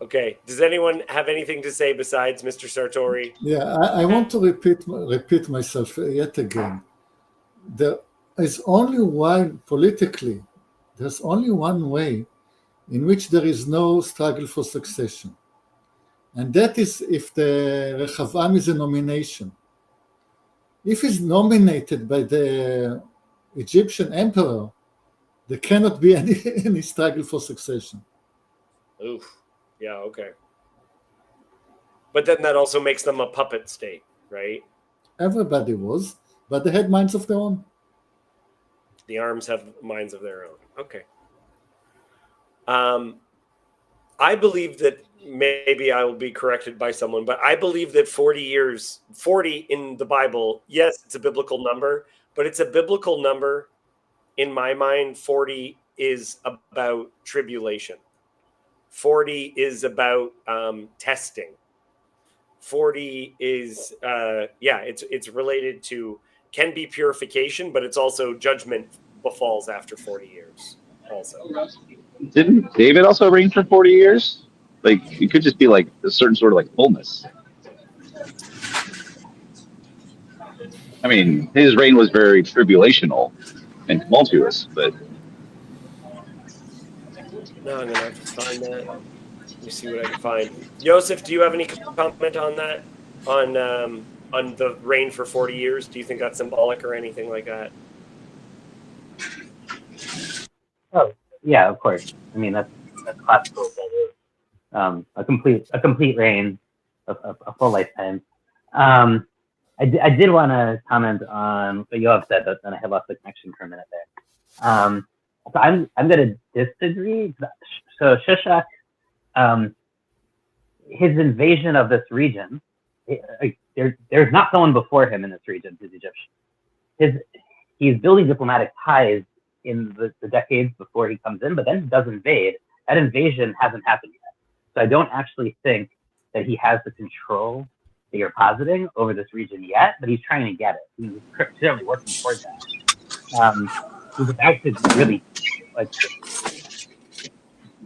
S1: Okay. Does anyone have anything to say besides Mr. Sartori?
S6: Yeah, I want to repeat myself yet again. There is only one politically. There's only one way in which there is no struggle for succession, and that is if the Rechavam is a nomination. If he's nominated by the Egyptian emperor, there cannot be any struggle for succession.
S1: Oof. Yeah, okay. But then that also makes them a puppet state, right?
S6: Everybody was, but they had minds of their own.
S1: The arms have minds of their own. Okay. I believe that maybe I will be corrected by someone, but I believe that 40 in the Bible, yes, it's a biblical number, but it's a biblical number. In my mind, 40 is about tribulation. 40 is about testing. 40 is, it's related to, can be purification, but it's also judgment befalls after 40 years also.
S5: Didn't David also reign for 40 years? Like, it could just be like a certain sort of like fullness. I mean, his reign was very tribulational and tumultuous, but
S1: No, I'm gonna have to find that. Let me see what I can find. Joseph, do you have any comment on that? On the reign for 40 years? Do you think that's symbolic or anything like that?
S3: Oh, yeah, of course. I mean, that's classical. A complete reign, a full lifetime. I did want to comment on what Yoav said, but then I had lost the connection for a minute there. So I'm going to disagree. So Shishak, his invasion of this region, there's not someone before him in this region who's Egyptian. He's building diplomatic ties in the decades before he comes in, but then he does invade. That invasion hasn't happened yet. So I don't actually think that he has the control that you're positing over this region yet, but he's trying to get it. He's certainly working towards that. He's about to really, like,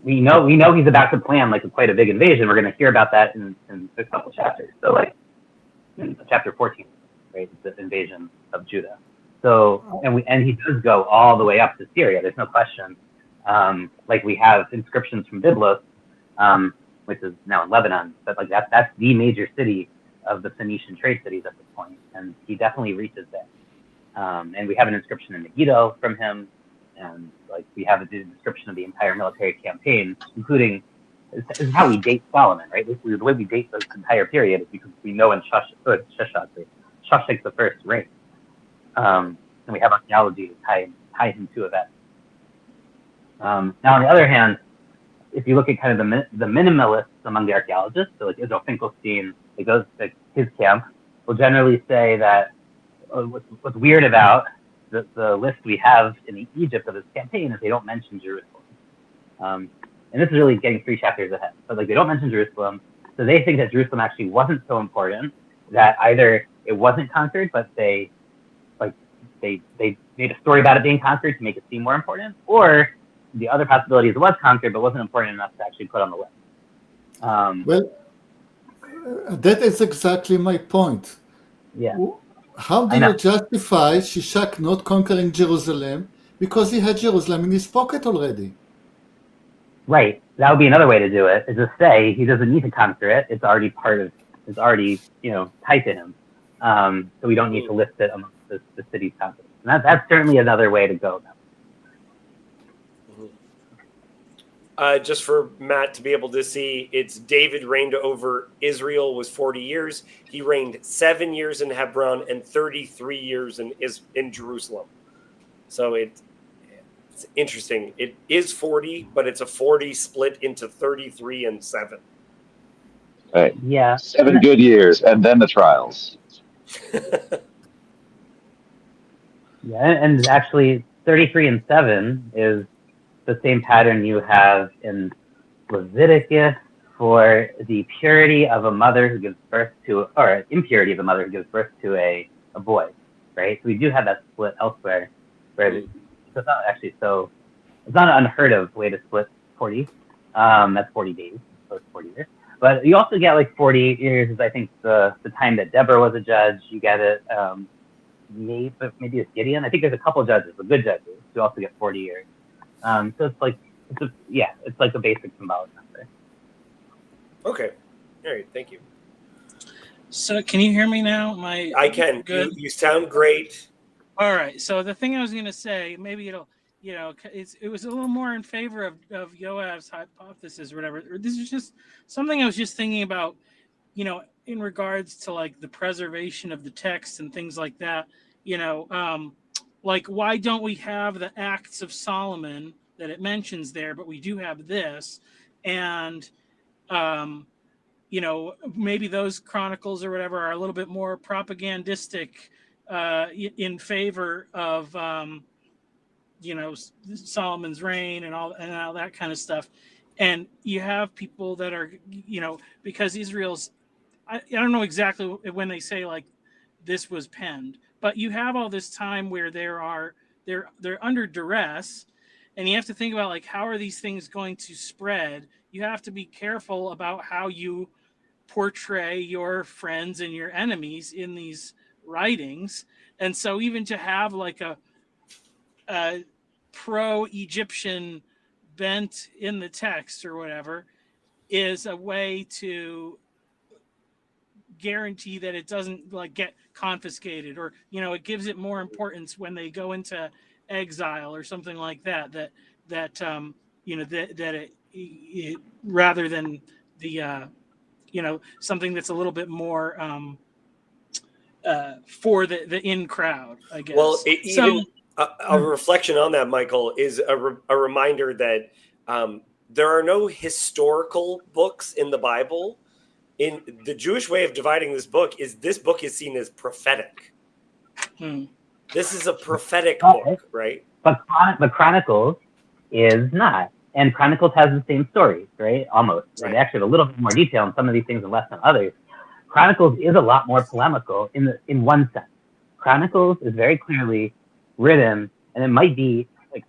S3: we know he's about to plan like quite a big invasion. We're going to hear about that in a couple chapters. So like in chapter 14, right, the invasion of Judah. So and he does go all the way up to Syria. There's no question. Like we have inscriptions from Byblos, which is now in Lebanon, but like that's the major city of the Phoenician trade cities at this point, and he definitely reaches there. And we have an inscription in Megiddo from him, and like we have a description of the entire military campaign, including this is how we date Solomon, right? The way we date this entire period is because we know when Shushank's the first reign, and we have archaeology to tie him to events. Now, on the other hand, if you look at kind of the minimalists among the archaeologists, so like Israel Finkelstein, like his camp, will generally say that what's weird about the list we have in Egypt of this campaign is they don't mention Jerusalem. And this is really getting 3 chapters ahead. But like they don't mention Jerusalem, so they think that Jerusalem actually wasn't so important, that either it wasn't conquered, but they made a story about it being conquered to make it seem more important, or the other possibility is it was conquered but wasn't important enough to actually put on the list.
S6: Well, that is exactly my point.
S3: Yeah.
S6: How do you justify Shishak not conquering Jerusalem because he had Jerusalem in his pocket already?
S3: Right. That would be another way to do it, is to say he doesn't need to conquer it. It's already tied to him. So we don't need to list it amongst the city's conquered. And that's certainly another way to go.
S1: Just for Matt to be able to see, it's David reigned over Israel was 40 years. He reigned 7 years in Hebron and 33 years in Jerusalem. So it's interesting. It is 40, but it's a 40 split into 33 and 7.
S5: Right.
S3: Yeah.
S5: 7 good years, and then the trials.
S3: Yeah, and actually 33 and 7 is the same pattern you have in Leviticus for the purity of a mother who gives birth to, or impurity of a mother who gives birth to a boy, right? So we do have that split elsewhere, where it's not actually it's not an unheard of way to split 40. That's 40 days, so it's 40 years. But you also get like 48 years is I think the time that Deborah was a judge. You get it, maybe it's Gideon. I think there's a couple judges, the good judges, who also get 40 years. So it's like a basic symbolic number.
S1: Okay. All right. Thank you.
S7: So can you hear me now?
S1: I can. Good. You sound great.
S7: All right. So the thing I was going to say, maybe it'll, it was a little more in favor of Yoav's hypothesis or whatever. This is just something I was just thinking about, in regards to like the preservation of the text and things like that, like, why don't we have the Acts of Solomon that it mentions there, but we do have this? And, maybe those chronicles or whatever are a little bit more propagandistic in favor of, Solomon's reign and all that kind of stuff. And you have people that are, because Israel's, I don't know exactly when they say like this was penned, but you have all this time where they're under duress, and you have to think about like, how are these things going to spread? You have to be careful about how you portray your friends and your enemies in these writings. And so even to have like a pro-Egyptian bent in the text or whatever is a way to guarantee that it doesn't like get confiscated, or it gives it more importance when they go into exile or something like that it rather than the something that's a little bit more for the in crowd, I guess.
S1: Well, a reflection on that, Michael, is a reminder that there are no historical books in the Bible. In the Jewish way of dividing this book is seen as prophetic. This is a prophetic book, right?
S3: But the Chronicles is not. And Chronicles has the same stories, right? Almost. Right. They actually have a little bit more detail in some of these things and less than others. Chronicles is a lot more polemical in one sense. Chronicles is very clearly written, and it might be like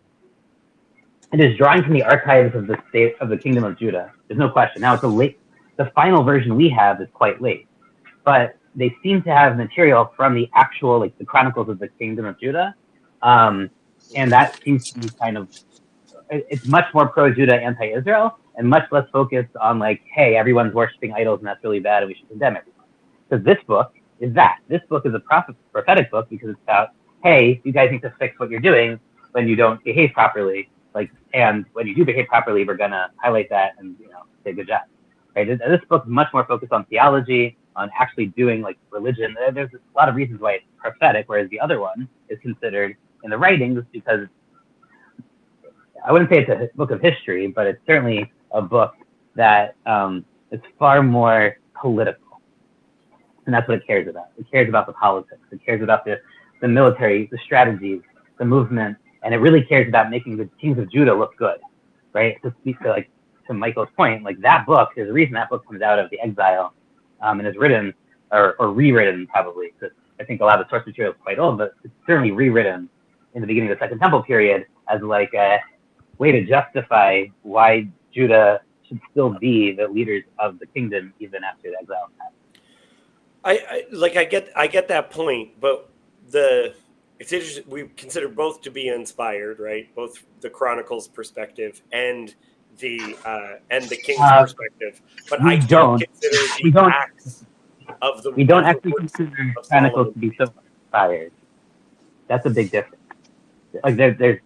S3: it is drawing from the archives of the state of the Kingdom of Judah. There's no question. Now the final version we have is quite late, but they seem to have material from the actual like the Chronicles of the Kingdom of Judah, and that seems to be kind of it's much more pro-Judah, anti-Israel, and much less focused on like, hey, everyone's worshiping idols and that's really bad and we should condemn everyone. Because this book is that. This book is a prophetic book because it's about, hey, you guys need to fix what you're doing when you don't behave properly. Like, and when you do behave properly, we're gonna highlight that and say good job. Right? This book is much more focused on theology, on actually doing like religion. There's a lot of reasons why it's prophetic, whereas the other one is considered in the writings because I wouldn't say it's a book of history, but it's certainly a book that is far more political. And that's what it cares about. It cares about the politics. It cares about the military, the strategies, the movement, and it really cares about making the kings of Judah look good, right? To speak to Michael's point, like that book, there's a reason that book comes out of the exile and is written or rewritten probably, because I think a lot of the source material is quite old, but it's certainly rewritten in the beginning of the Second Temple period as like a way to justify why Judah should still be the leaders of the kingdom even after the exile.
S1: I get that point, but it's interesting. We consider both to be inspired, right? Both the Chronicles perspective and the King's perspective. But I don't consider the acts of the.
S3: We don't actually consider Chronicles to be so inspired. That's a big difference. Like there's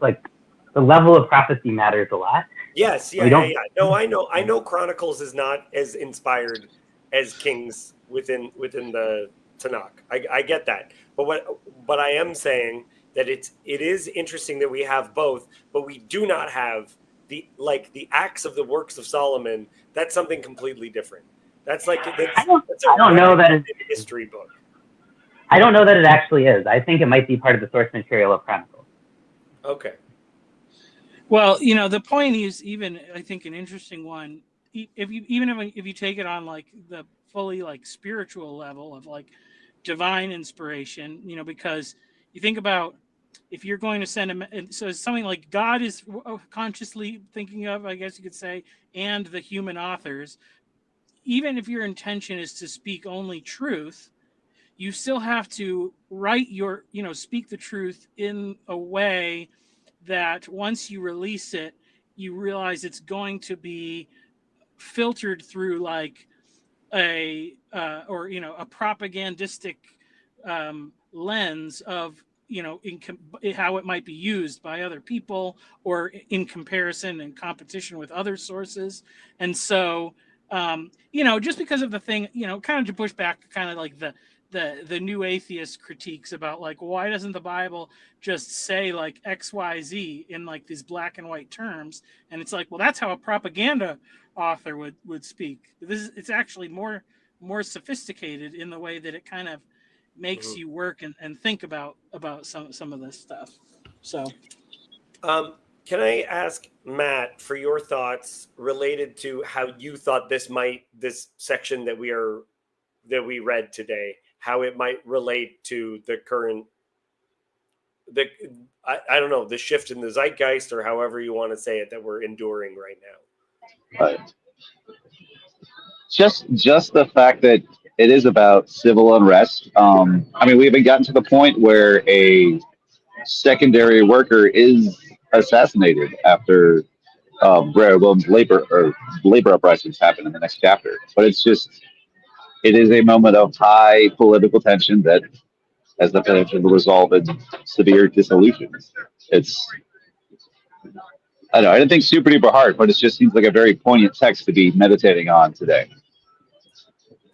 S3: like the level of prophecy matters a lot.
S1: Yes, yeah. No, I know Chronicles is not as inspired as Kings within the Tanakh. I get that. But I am saying that it is interesting that we have both, but we do not have the acts of the works of Solomon. That's something completely different. That's like I
S3: don't know that it's
S1: a history book.
S3: I don't know that it actually is. I think it might be part of the source material of Chronicles.
S1: Okay.
S7: Well, the point is even I think an interesting one. If you take it on like the fully like spiritual level of like divine inspiration, because you think about if you're going to send so something like God is consciously thinking of, I guess you could say, and the human authors, even if your intention is to speak only truth, you still have to write speak the truth in a way that once you release it, you realize it's going to be filtered through like a propagandistic lens of how it might be used by other people or in comparison and competition with other sources. And so just because of the thing, kind of to push back kind of like the new atheist critiques about like, why doesn't the Bible just say like XYZ in like these black and white terms? And it's like, well, that's how a propaganda author would speak. It's actually more sophisticated in the way that it kind of makes you work and think about some of this stuff. So
S1: can I ask Matt for your thoughts related to how you thought this section that we read today, how it might relate to the current I don't know, the shift in the zeitgeist, or however you want to say it, that we're enduring right now?
S5: Right. Just the fact that it is about civil unrest. I mean, we haven't gotten to the point where a secondary worker is assassinated after Rehoboam's labor uprisings happen in the next chapter. But it is a moment of high political tension that has the potential to resolve in severe dissolution. I don't know, I didn't think super duper hard, but it just seems like a very poignant text to be meditating on today.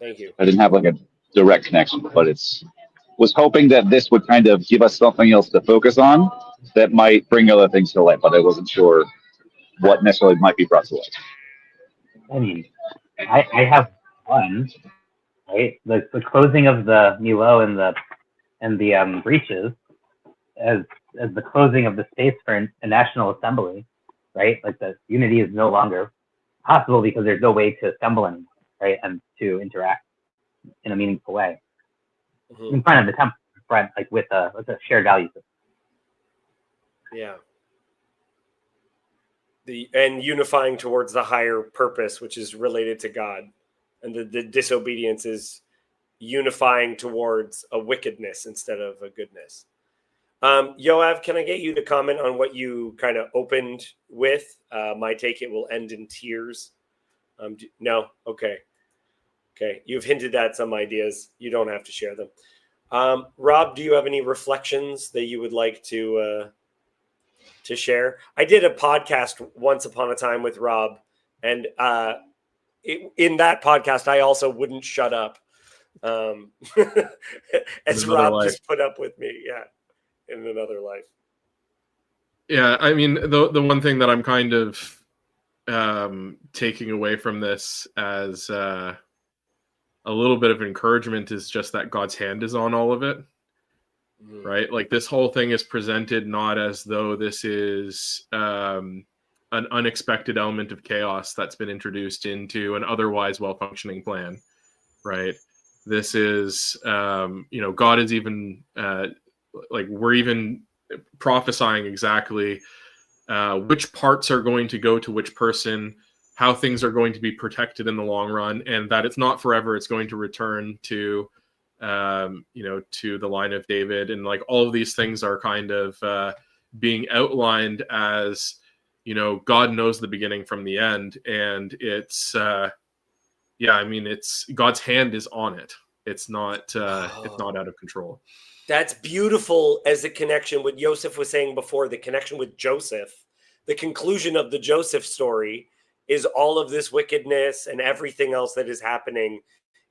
S1: Thank you.
S5: I didn't have like a direct connection, but was hoping that this would kind of give us something else to focus on that might bring other things to light, but I wasn't sure what necessarily might be brought to light.
S3: I mean, I have one, right? The closing of the Milo and the breaches as the closing of the space for a national assembly, right? Like the unity is no longer possible because there's no way to assemble anymore, right? And to interact. in a meaningful way
S1: Mhm.
S3: in front of the temple, like with a shared value system.
S1: Yeah. And unifying towards the higher purpose, which is related to God, and the disobedience is unifying towards a wickedness instead of a goodness. Yoav, can I get you to comment on what you kind of opened with? My take, it will end in tears. No? Okay. Okay. You've hinted at some ideas. You don't have to share them. Rob, do you have any reflections that you would like to share? I did a podcast once upon a time with Rob, and in that podcast, I also wouldn't shut up. As Rob
S4: life.
S1: just put up with me, yeah, in another life.
S4: Yeah, I mean, the one thing that I'm kind of taking away from this as a little bit of encouragement is just that God's hand is on all of it. Right? Like, this whole thing is presented not as though this is an unexpected element of chaos that's been introduced into an otherwise well-functioning plan, right? This is, God is even, we're even prophesying exactly which parts are going to go to which person, how things are going to be protected in the long run, and that it's not forever. It's going to return to to the line of David, and like all of these things are kind of being outlined as, God knows the beginning from the end, and it's it's God's hand is on it. It's not out of control.
S1: That's beautiful as a connection. What Joseph was saying before, the connection with Joseph, the conclusion of the Joseph story is all of this wickedness and everything else that is happening.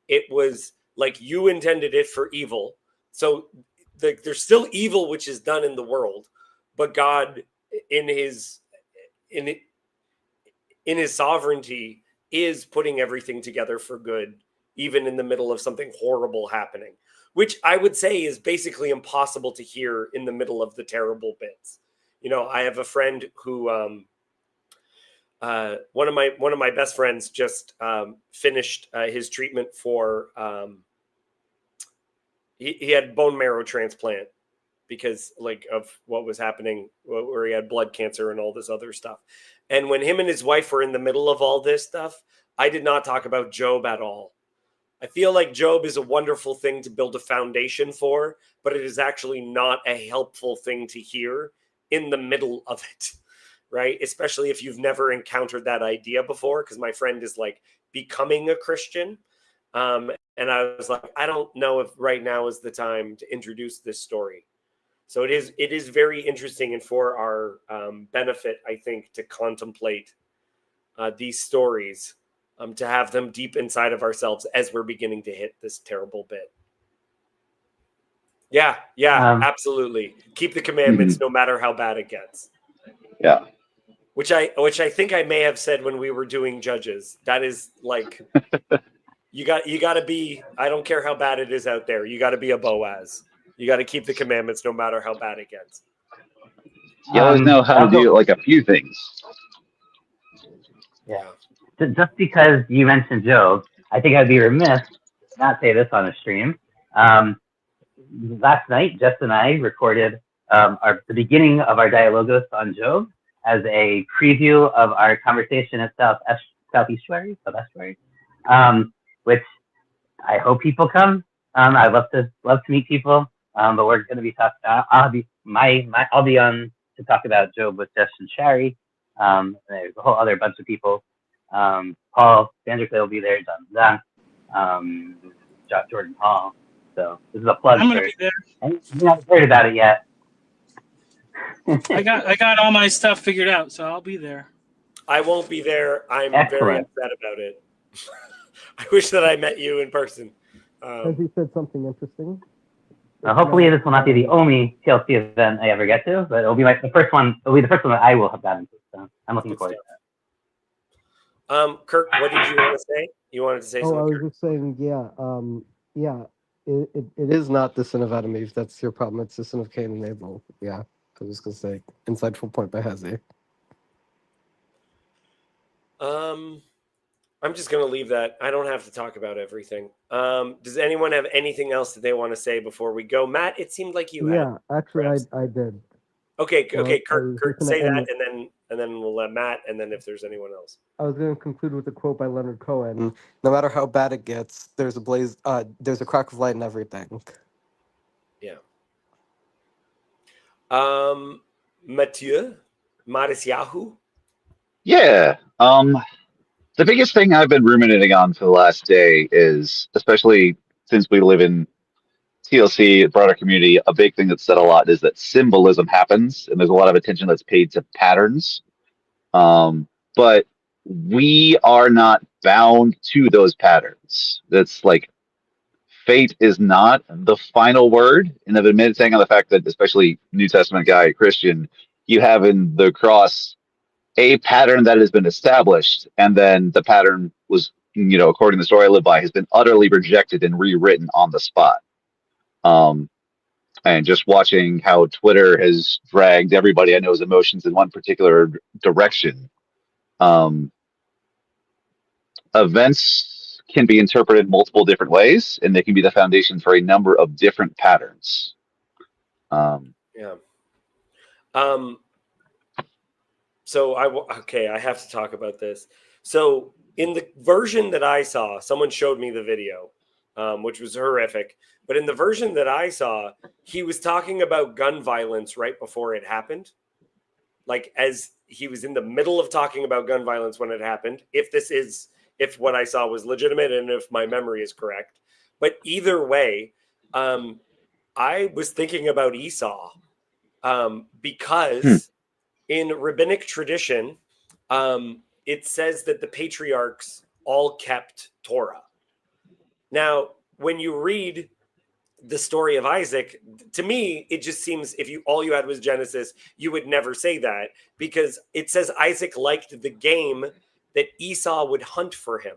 S1: It was like you intended it for evil. So there's still evil which is done in the world, but God in his sovereignty is putting everything together for good, even in the middle of something horrible happening, which I would say is basically impossible to hear in the middle of the terrible bits. I have a friend who one of my best friends just finished his treatment for he had bone marrow transplant because of what was happening, where he had blood cancer and all this other stuff. And when him and his wife were in the middle of all this stuff, I did not talk about Job at all. I feel like Job is a wonderful thing to build a foundation for, but it is actually not a helpful thing to hear in the middle of it, right? Especially if you've never encountered that idea before, because my friend is like becoming a Christian. And I was like, I don't know if right now is the time to introduce this story. So it is very interesting, and for our benefit, I think, to contemplate these stories, to have them deep inside of ourselves as we're beginning to hit this terrible bit. Yeah, absolutely. Keep the commandments no matter how bad it gets.
S5: Yeah.
S1: Which I think I may have said when we were doing Judges. That is like, you got to be, I don't care how bad it is out there, you got to be a Boaz. You got to keep the commandments no matter how bad it gets.
S5: You always know how to do like a few things.
S3: Yeah. Just because you mentioned Job, I think I'd be remiss to not say this on a stream. Last night, Jess and I recorded the beginning of our Dialogos on Job as a preview of our conversation at Southestuary, which I hope people come. I'd love to meet people. But we're going to be talking. I'll be on to talk about Job with Jess and Shari. There's a whole other bunch of people. Paul Vanderclay will be there. John Jordan Hall. So this is a plug.
S7: I'm going to be there.
S3: You haven't heard about it yet.
S7: I got all my stuff figured out, so I'll be there.
S1: I won't be there. I'm
S3: Excellent.
S1: very upset about it. I wish that I met you in person.
S2: Has he said something interesting?
S3: Hopefully, this will not be the only TLC event I ever get to, but it'll be the first one. It'll be the first one that I will have gotten to. So I'm looking forward to that.
S1: Kirk, what did you want to say? You wanted to say something?
S2: I was just saying, it is not the sin of Adam and Eve. That's your problem. It's the sin of Cain and Abel. Yeah, I was just gonna say, insightful point by Hazy.
S1: I'm just going to leave that. I don't have to talk about everything. Does anyone have anything else that they want to say before we go? Matt, it seemed like you had.
S2: Yeah, actually,
S1: Perhaps.
S2: I did.
S1: Okay,
S2: Well,
S1: okay,
S2: I was
S1: Kurt,
S2: just gonna
S1: say
S2: end
S1: that,
S2: it.
S1: and then we'll let Matt, and then if there's anyone else.
S2: I was going to conclude with a quote by Leonard Cohen. No matter how bad it gets, there's a blaze. There's a crack of light in everything.
S1: Yeah. Mathieu, Marisyahu.
S5: Yeah. The biggest thing I've been ruminating on for the last day is, especially since we live in TLC, broader community, a big thing that's said a lot is that symbolism happens, and there's a lot of attention that's paid to patterns. But we are not bound to those patterns. That's like fate is not the final word. And I've been saying on the fact that, especially New Testament guy, Christian, you have in the cross a pattern that has been established, and then the pattern was, according to the story I live by, has been utterly rejected and rewritten on the spot. And just watching how Twitter has dragged everybody I know's emotions in one particular direction. Events can be interpreted multiple different ways, and they can be the foundation for a number of different patterns.
S1: Yeah. So I have to talk about this. So in the version that I saw, someone showed me the video, which was horrific. But in the version that I saw, he was talking about gun violence right before it happened. Like as he was in the middle of talking about gun violence when it happened. If what I saw was legitimate and if my memory is correct. But either way, I was thinking about Esau because in rabbinic tradition, it says that the patriarchs all kept Torah. Now, when you read the story of Isaac, to me, it just seems if all you had was Genesis, you would never say that because it says Isaac liked the game that Esau would hunt for him.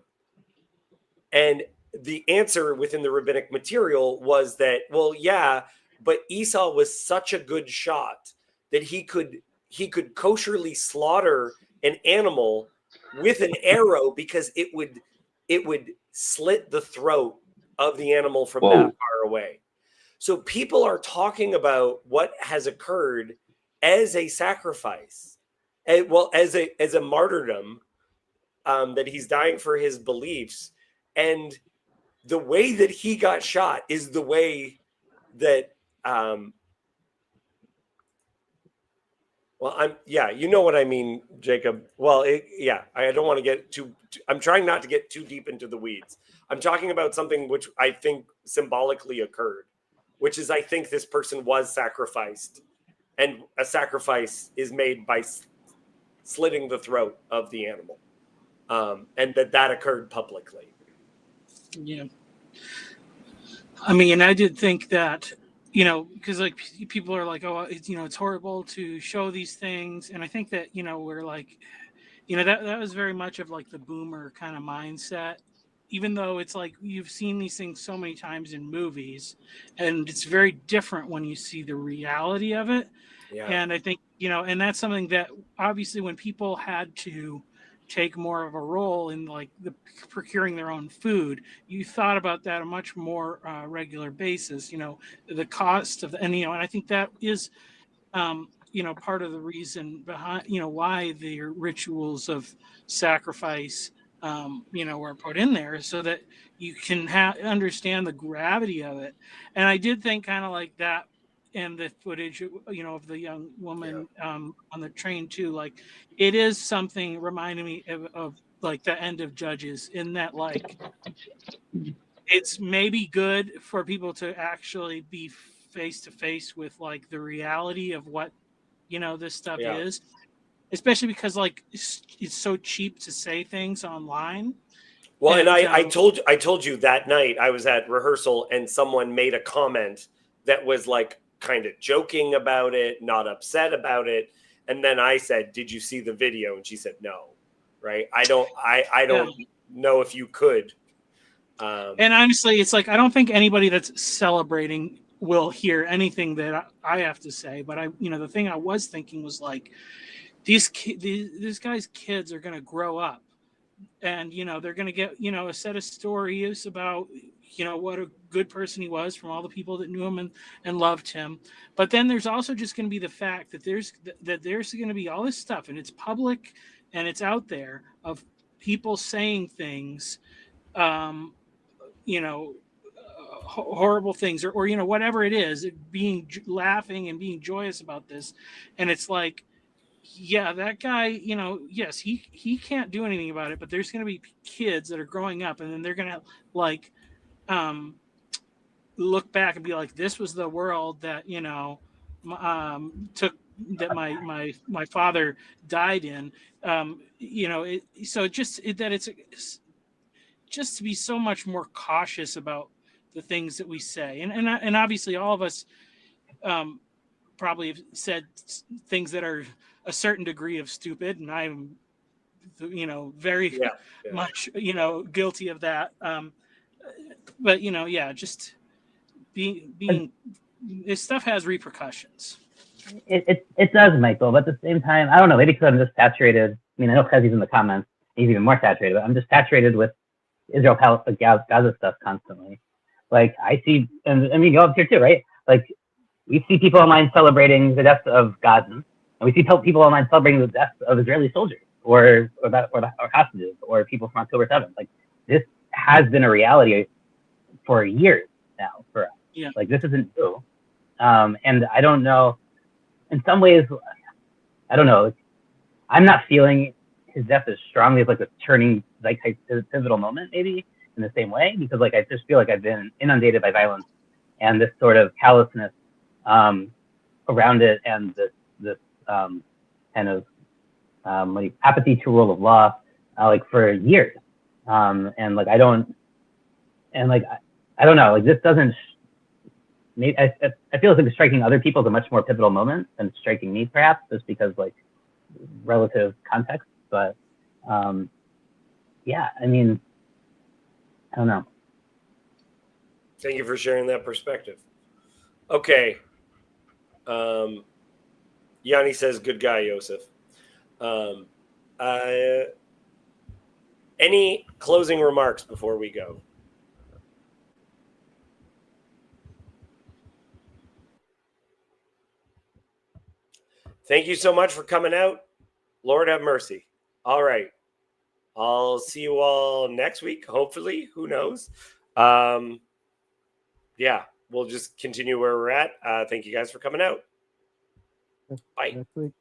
S1: And the answer within the rabbinic material was that, well, yeah, but Esau was such a good shot that he could kosherly slaughter an animal with an arrow because it would slit the throat of the animal from that far away. So people are talking about what has occurred as a sacrifice, as a martyrdom, that he's dying for his beliefs, and the way that he got shot is the way that you know what I mean, Jacob. Well, I don't want to get I'm trying not to get too deep into the weeds. I'm talking about something which I think symbolically occurred, which is I think this person was sacrificed, and a sacrifice is made by slitting the throat of the animal, and that occurred publicly.
S7: Yeah. I mean, I did think that, because like people are like, oh, it's horrible to show these things, and I think that we're like, that was very much of like the boomer kind of mindset. Even though it's like you've seen these things so many times in movies, and it's very different when you see the reality of it.
S1: Yeah.
S7: And I think and that's something that obviously when people had to take more of a role in like the procuring their own food, you thought about that a much more regular basis. The cost of and I think that is part of the reason behind why the rituals of sacrifice were put in there so that you can understand the gravity of it. And I did think kind of like that, and the footage of the young woman on the train too, like it is something reminding me of like the end of Judges, in that like it's maybe good for people to actually be face to face with like the reality of what this stuff is, especially because like it's so cheap to say things online.
S1: Well, and I told you that night I was at rehearsal and someone made a comment that was like kind of joking about it, not upset about it, and then I said, "Did you see the video?" And she said, "No." Right? I don't know if you could.
S7: And honestly, it's like I don't think anybody that's celebrating will hear anything that I have to say. But the thing I was thinking was like, these guys' kids are going to grow up and they're going to get a set of stories about what a good person he was from all the people that knew him and loved him. But then there's also just going to be the fact that there's going to be all this stuff, and it's public and it's out there, of people saying things, um, horrible things, or whatever it is, being laughing and being joyous about this. And it's like, yeah, that guy, yes, he can't do anything about it, but there's going to be kids that are growing up, and then they're going to like um look back and be like, this was the world that took that my father died in. So that it's just to be so much more cautious about the things that we say, and obviously all of us um probably have said things that are a certain degree of stupid, and I'm very
S1: Yeah.
S7: much guilty of that. But yeah, just being this stuff has repercussions.
S3: It does, Michael, but at the same time, I don't know, maybe because I'm just saturated. I mean, I know Kezi's in the comments, he's even more saturated, but I'm just saturated with Israel, Gaza stuff constantly. Like, I see, and I mean, you all here too, right? Like, we see people online celebrating the deaths of Gazans, and we see people online celebrating the deaths of Israeli soldiers, or hostages, or people from October 7th. Like, this has been a reality for years now for us.
S7: Yeah.
S3: Like, this isn't new. And I don't know, in some ways, I don't know, I'm not feeling his death as strongly as like a turning, like, pivotal moment, maybe in the same way, because like I just feel like I've been inundated by violence and this sort of callousness around it, and this kind of like apathy to rule of law, like for years, and like I don't know, like this doesn't. Maybe I feel like striking other people is a much more pivotal moment than striking me, perhaps, just because like relative context. But yeah, I mean, I don't know.
S1: Thank you for sharing that perspective. Okay. Yanni says, good guy, Yosef. Any closing remarks before we go? Thank you so much for coming out. Lord have mercy. All right. I'll see you all next week, hopefully. Who knows? Yeah, we'll just continue where we're at. Thank you guys for coming out. Bye.
S2: Next week.